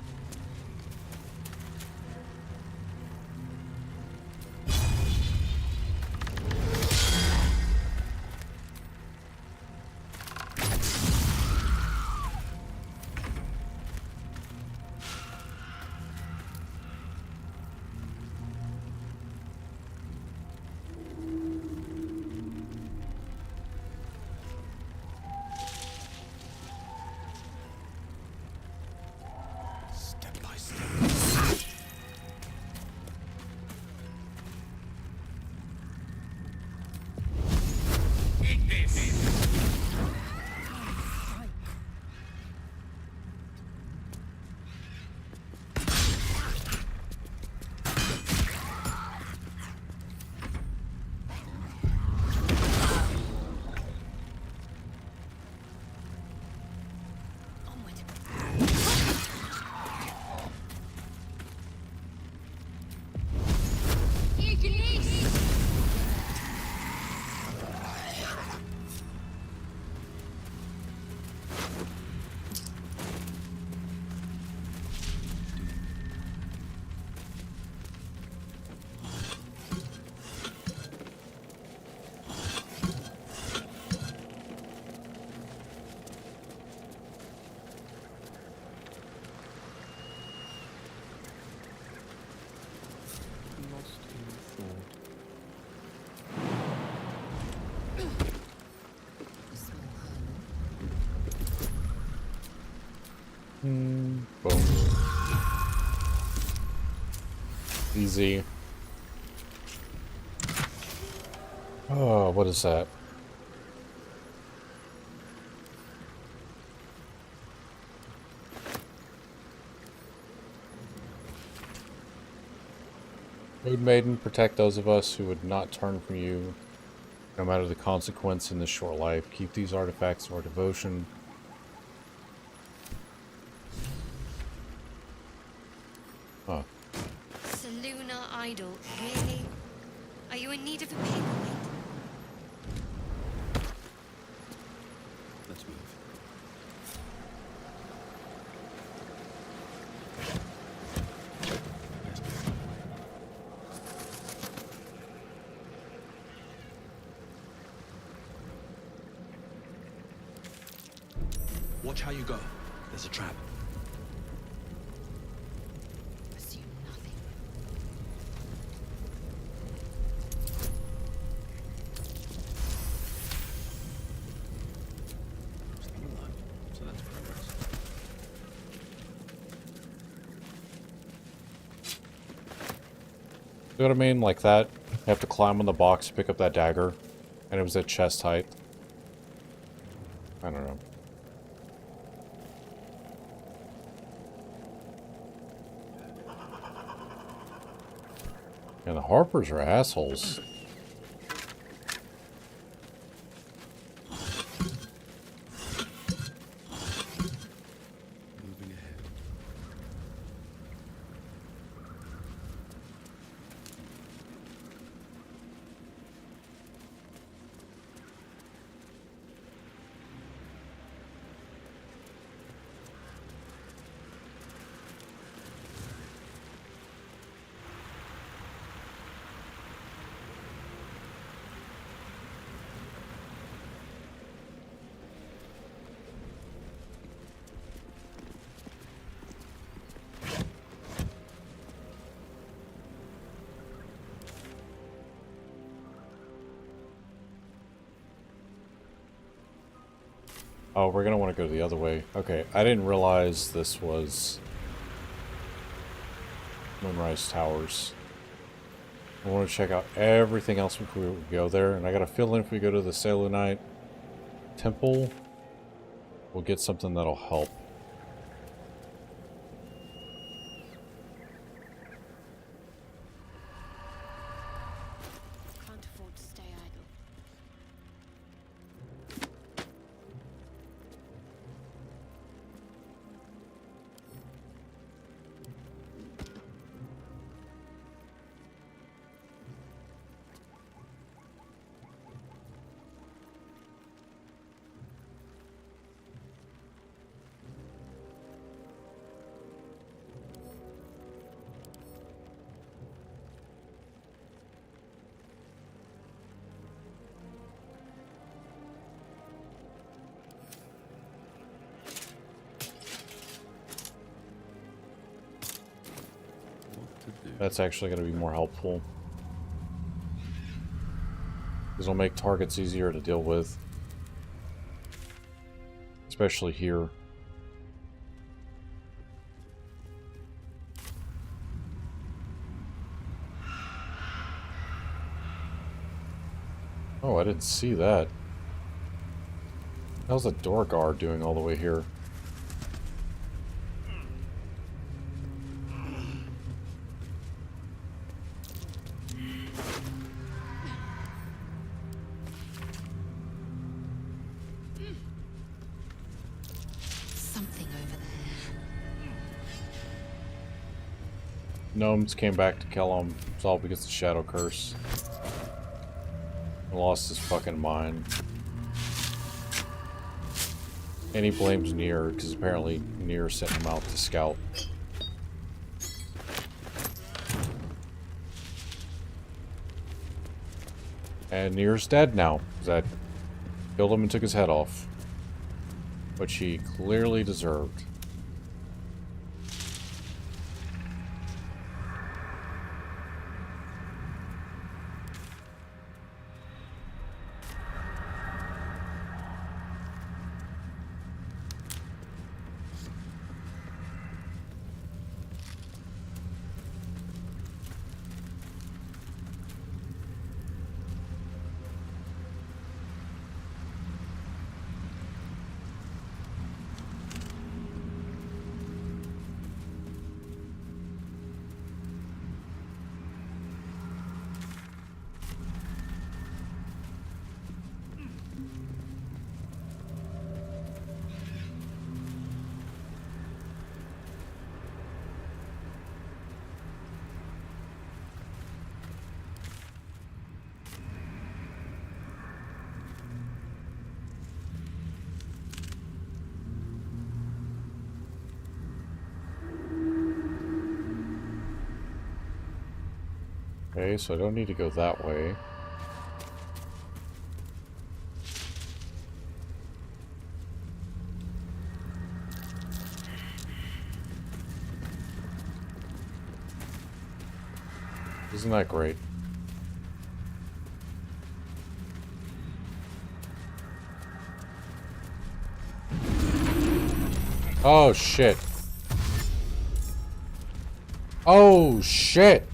[SPEAKER 2] Step by step. Eat this!
[SPEAKER 1] Boom. Easy. Oh, what is that? Maiden, protect those of us who would not turn from you, no matter the consequence in this short life. Keep these artifacts of our devotion. Huh.
[SPEAKER 21] Saluna idol, really? Are you in need of a paperweight?
[SPEAKER 2] Let's move.
[SPEAKER 11] Watch how you go. There's a trap.
[SPEAKER 5] Assume nothing.
[SPEAKER 2] So that's progress.
[SPEAKER 1] See what I mean? Like that. You have to climb on the box to pick up that dagger. And it was at chest height. I don't know. And the Harpers are assholes.
[SPEAKER 2] Moving ahead.
[SPEAKER 1] Oh, we're gonna want to go the other way. Okay, I didn't realize this was Moonrise Towers. I want to check out everything else before we go there, and I got a feeling if we go to the Selunite Temple, we'll get something that'll help.
[SPEAKER 21] Can't afford to stay idle.
[SPEAKER 1] That's actually going to be more helpful. This will make targets easier to deal with. Especially here. Oh, I didn't see that. How's the door guard doing all the way here?
[SPEAKER 5] Something over there.
[SPEAKER 1] Gnomes came back to kill him. It's all because of the Shadow Curse. He lost his fucking mind. And he blames Nier, because apparently Nier sent him out to scout. And Nier's dead now, because I killed him and took his head off. Which he clearly deserved. Okay, so I don't need to go that way. Isn't that great? Oh, shit. Oh, shit.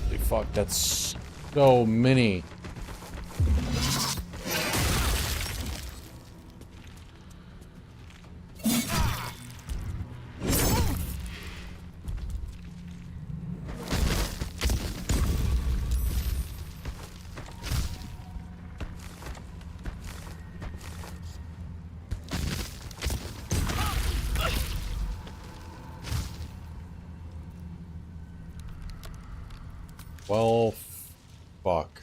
[SPEAKER 1] Holy fuck, that's so many. Well, fuck.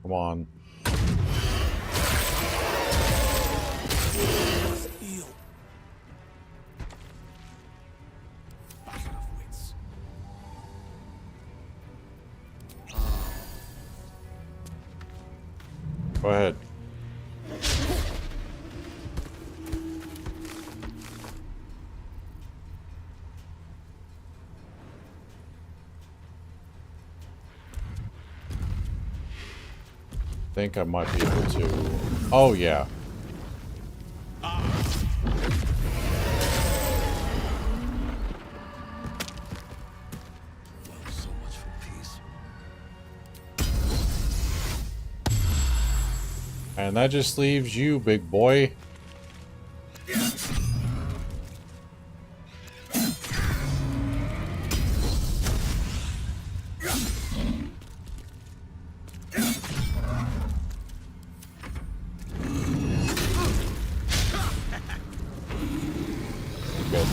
[SPEAKER 1] Come on. Go ahead. I think I might be able to. Oh, yeah.
[SPEAKER 2] So much for peace.
[SPEAKER 1] And that just leaves you, big boy. Good.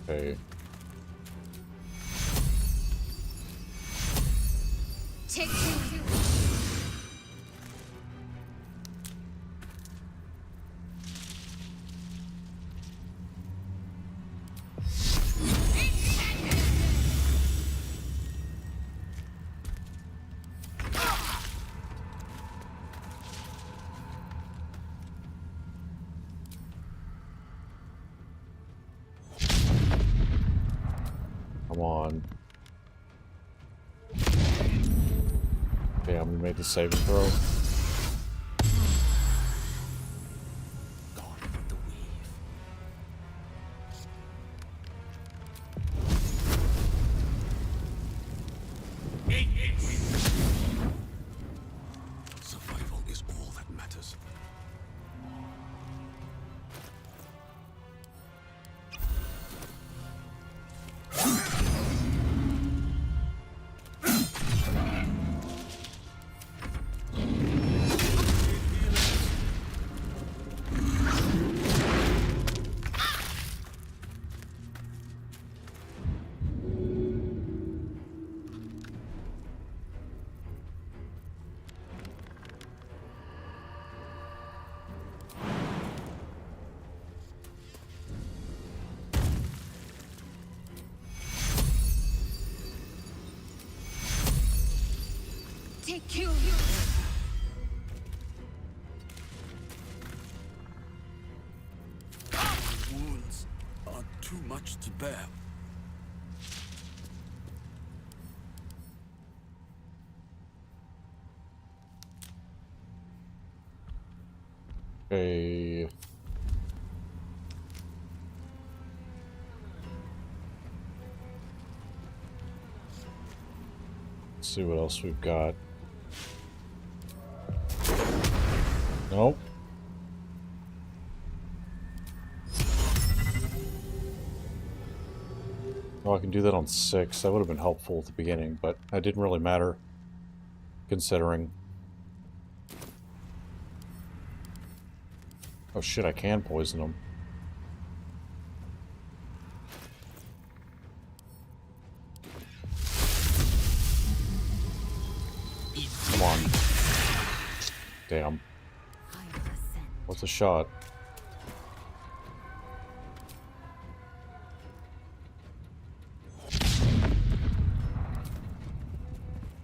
[SPEAKER 1] Okay.
[SPEAKER 12] Take
[SPEAKER 1] Come on. Damn, we made the saving throw.
[SPEAKER 2] Survival is all that matters.
[SPEAKER 12] Take you.
[SPEAKER 11] Wounds are too much to bear.
[SPEAKER 1] Okay. see what else we've got. Nope. Oh, I can do that on 6. That would have been helpful at the beginning, but that didn't really matter, considering. Oh shit, I can poison them. Come on. Damn. What's a shot?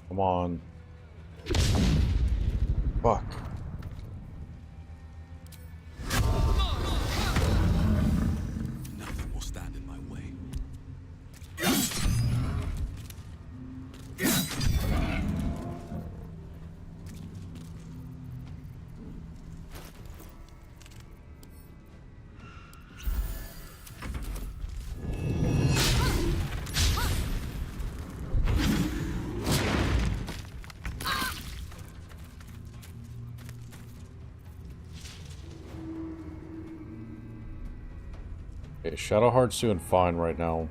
[SPEAKER 1] Come on. Fuck.
[SPEAKER 2] Nothing will stand in my way.
[SPEAKER 1] Okay, Shadowheart's doing fine right now.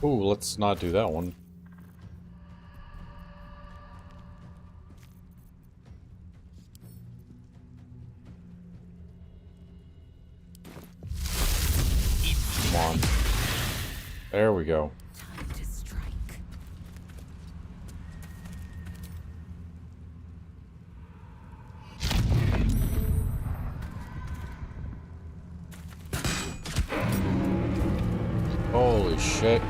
[SPEAKER 1] Ooh, let's not do that one. Come on. There we go.
[SPEAKER 7] Time to strike.
[SPEAKER 1] Holy shit.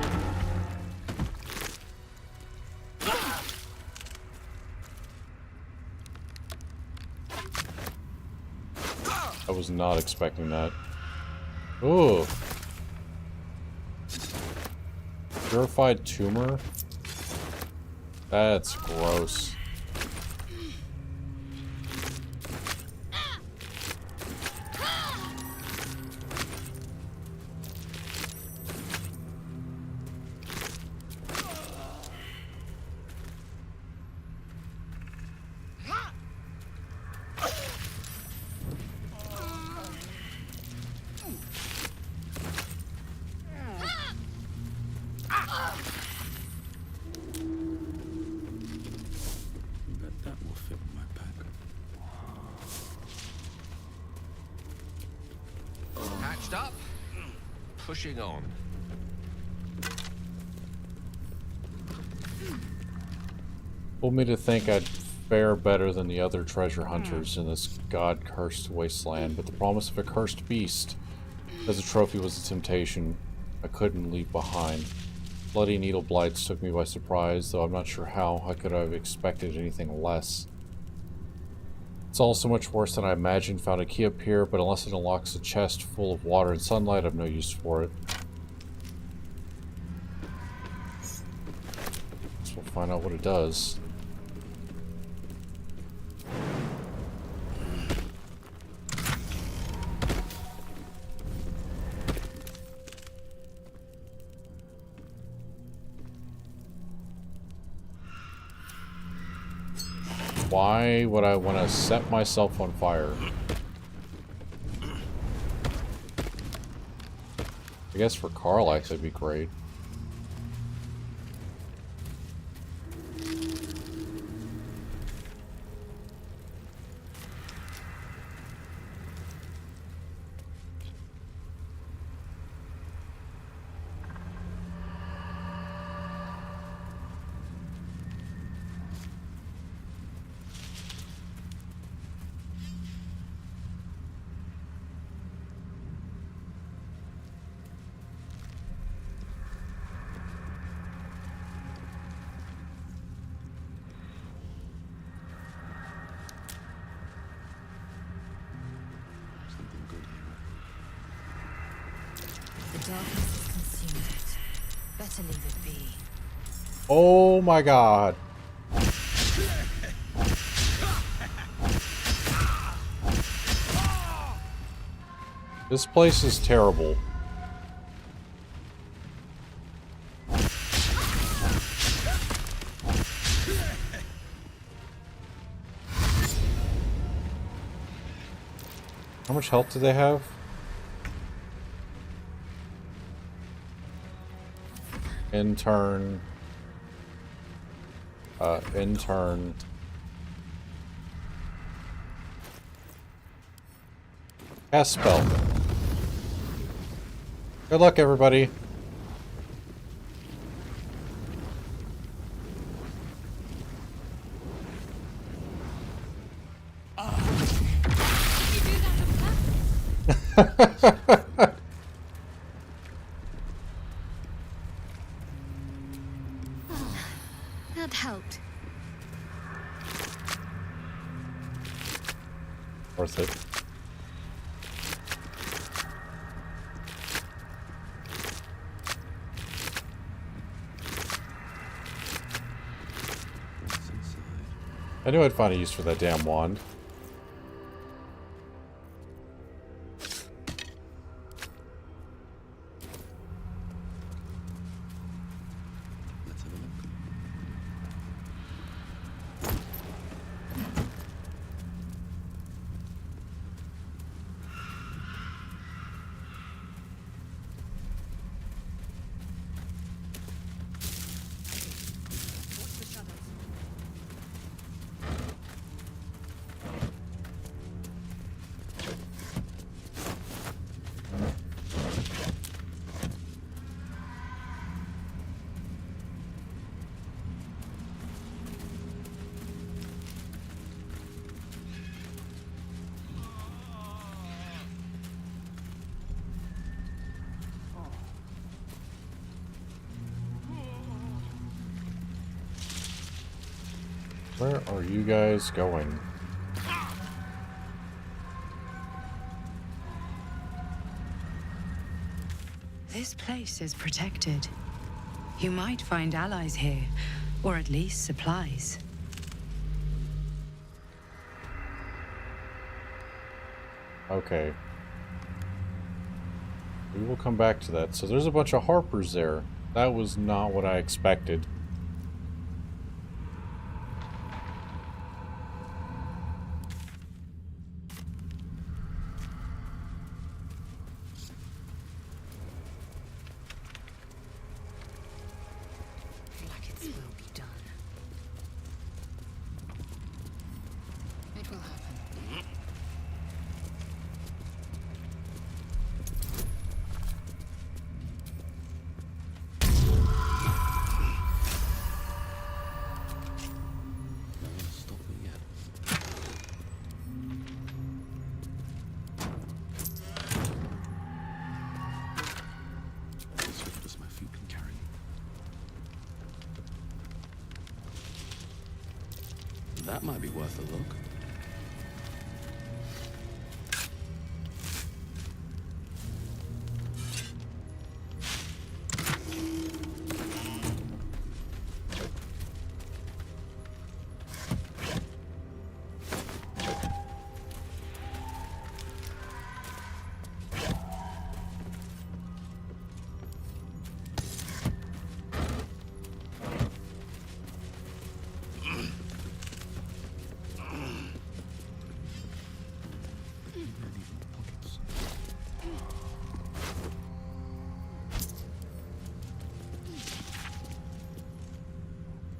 [SPEAKER 1] I was not expecting that. Ooh. Purified tumor? That's gross.
[SPEAKER 2] That will fit in my pack.
[SPEAKER 4] Hatched up, pushing on.
[SPEAKER 1] Told me to think I'd fare better than the other treasure hunters in this god-cursed wasteland, but the promise of a cursed beast as a trophy was a temptation I couldn't leave behind. Bloody needle blights took me by surprise, though I'm not sure how I could have expected anything less. It's all so much worse than I imagined. Found a key up here, but unless it unlocks a chest full of water and sunlight, I've no use for it. Guess we'll find out what it does. Why would I want to set myself on fire? I guess for Carlax it'd be great.
[SPEAKER 7] darkness has consumed it. Better leave it be.
[SPEAKER 1] Oh my god. This place is terrible. How much health do they have? Intern. Intern. Cast spell. Good luck, everybody.
[SPEAKER 9] That helped.
[SPEAKER 1] Worth it. I knew I'd find a use for that damn wand. Where are you guys going?
[SPEAKER 8] This place is protected. You might find allies here, or at least supplies.
[SPEAKER 1] Okay. We will come back to that. So there's a bunch of Harpers there. That was not what I expected.
[SPEAKER 2] That might be worth a look.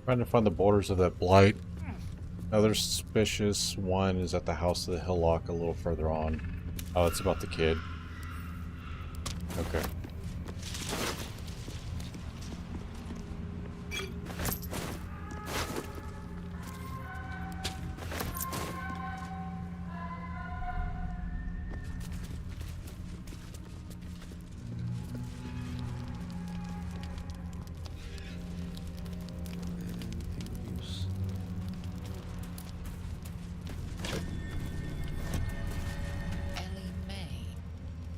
[SPEAKER 1] Trying to find the borders of that blight. Another suspicious one is at the house of the Hillock a little further on. Oh, it's about the kid. Okay.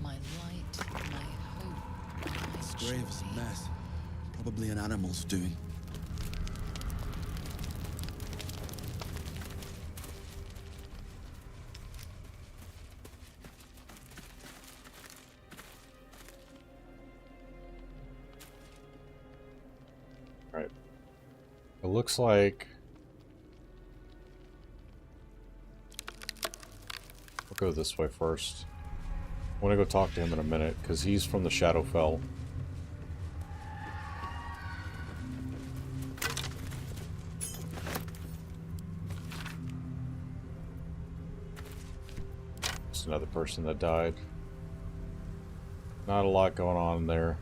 [SPEAKER 5] My light, my hope,
[SPEAKER 2] grave is a mess. Probably an animal's doing.
[SPEAKER 1] Right. It looks like... We'll go this way first. I want to go talk to him in a minute, because he's from the Shadowfell. It's another person that died. Not a lot going on there.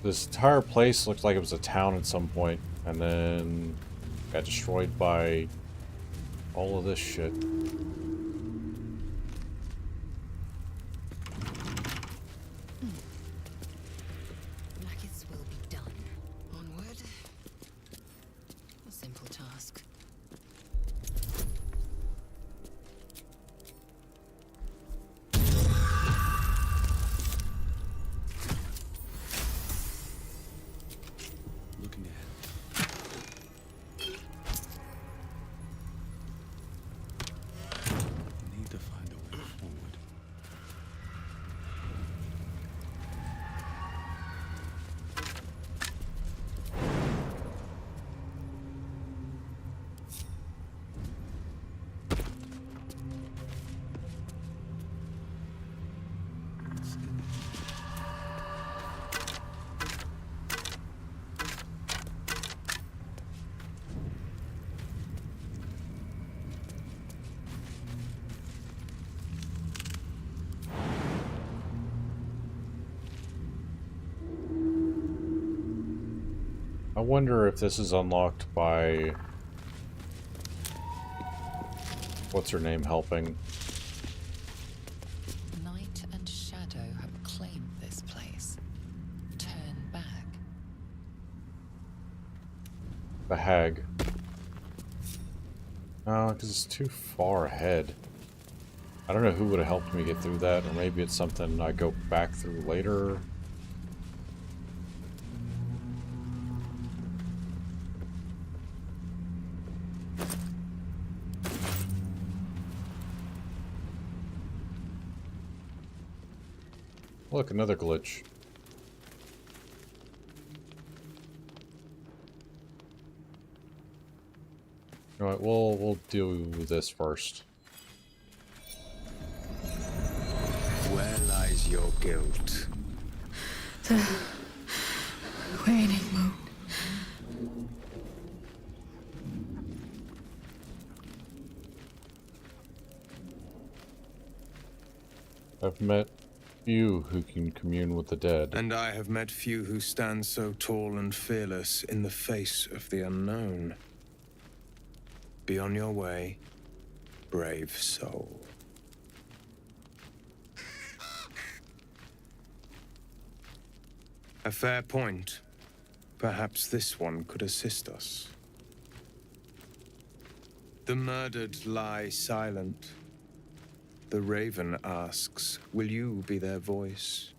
[SPEAKER 1] This entire place looked like it was a town at some point, and then got destroyed by all of this shit.
[SPEAKER 5] Like its will be done. Onward. A simple task.
[SPEAKER 2] Looking ahead. Need to find a way forward.
[SPEAKER 1] I wonder if this is unlocked by... What's her name helping?
[SPEAKER 5] Night and shadow have claimed this place. Turn back.
[SPEAKER 1] The hag. No, because it's too far ahead. I don't know who would have helped me get through that, or maybe it's something I go back through later. Look, another glitch. Alright, we'll do this first.
[SPEAKER 6] Where lies your guilt?
[SPEAKER 15] The waning moon.
[SPEAKER 1] I've met few who can commune with the dead.
[SPEAKER 18] And I have met few who stand so tall and fearless in the face of the unknown. Be on your way, brave soul. A fair point. Perhaps this one could assist us. The murdered lie silent. The raven asks, will you be their voice?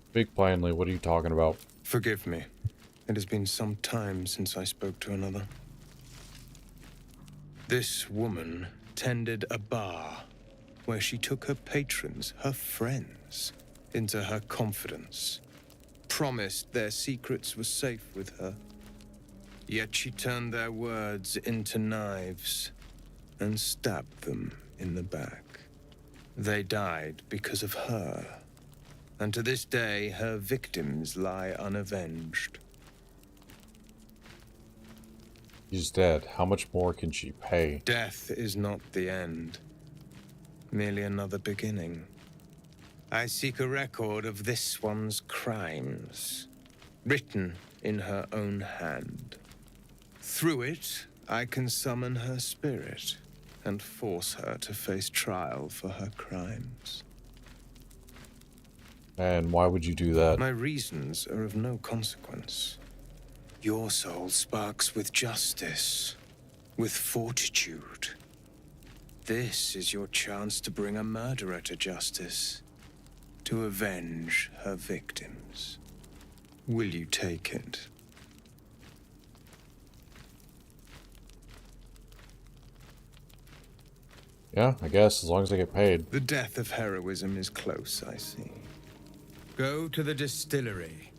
[SPEAKER 1] Speak plainly, what are you talking about?
[SPEAKER 18] Forgive me. It has been some time since I spoke to another. This woman tended a bar where she took her patrons, her friends, into her confidence. Promised their secrets were safe with her. Yet she turned their words into knives and stabbed them in the back. They died because of her. And to this day, her victims lie unavenged.
[SPEAKER 1] She's dead. How much more can she pay?
[SPEAKER 18] Death is not the end. Merely another beginning. I seek a record of this one's crimes, written in her own hand. Through it, I can summon her spirit and force her to face trial for her crimes.
[SPEAKER 1] And why would you do that?
[SPEAKER 18] My reasons are of no consequence. Your soul sparks with justice, with fortitude.
[SPEAKER 6] This is your chance to bring a murderer to justice, to avenge her victims. Will you take it?
[SPEAKER 1] Yeah, I guess, as long as I get paid.
[SPEAKER 6] The death of heroism is close, I see. Go to the distillery,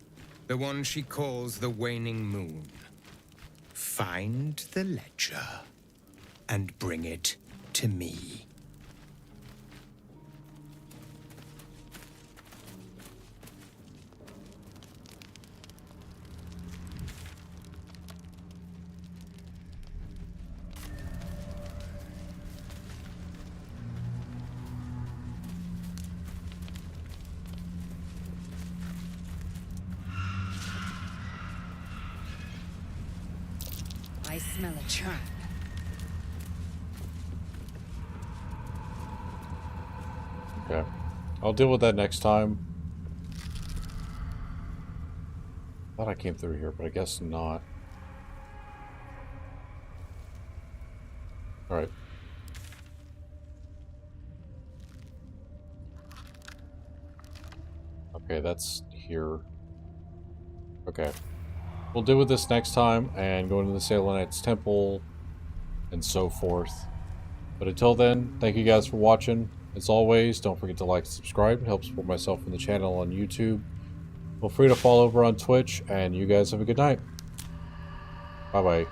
[SPEAKER 6] the one she calls the Waning Moon. Find the ledger, and bring it to me.
[SPEAKER 8] I smell a trap.
[SPEAKER 1] Okay. I'll deal with that next time. Thought I came through here, but I guess not. Alright. Okay, that's here. Okay. We'll deal with this next time and go into the Selenites Temple and so forth. But until then, thank you guys for watching. As always, don't forget to like and subscribe. It helps support myself and the channel on YouTube. Feel free to follow over on Twitch, and you guys have a good night. Bye-bye.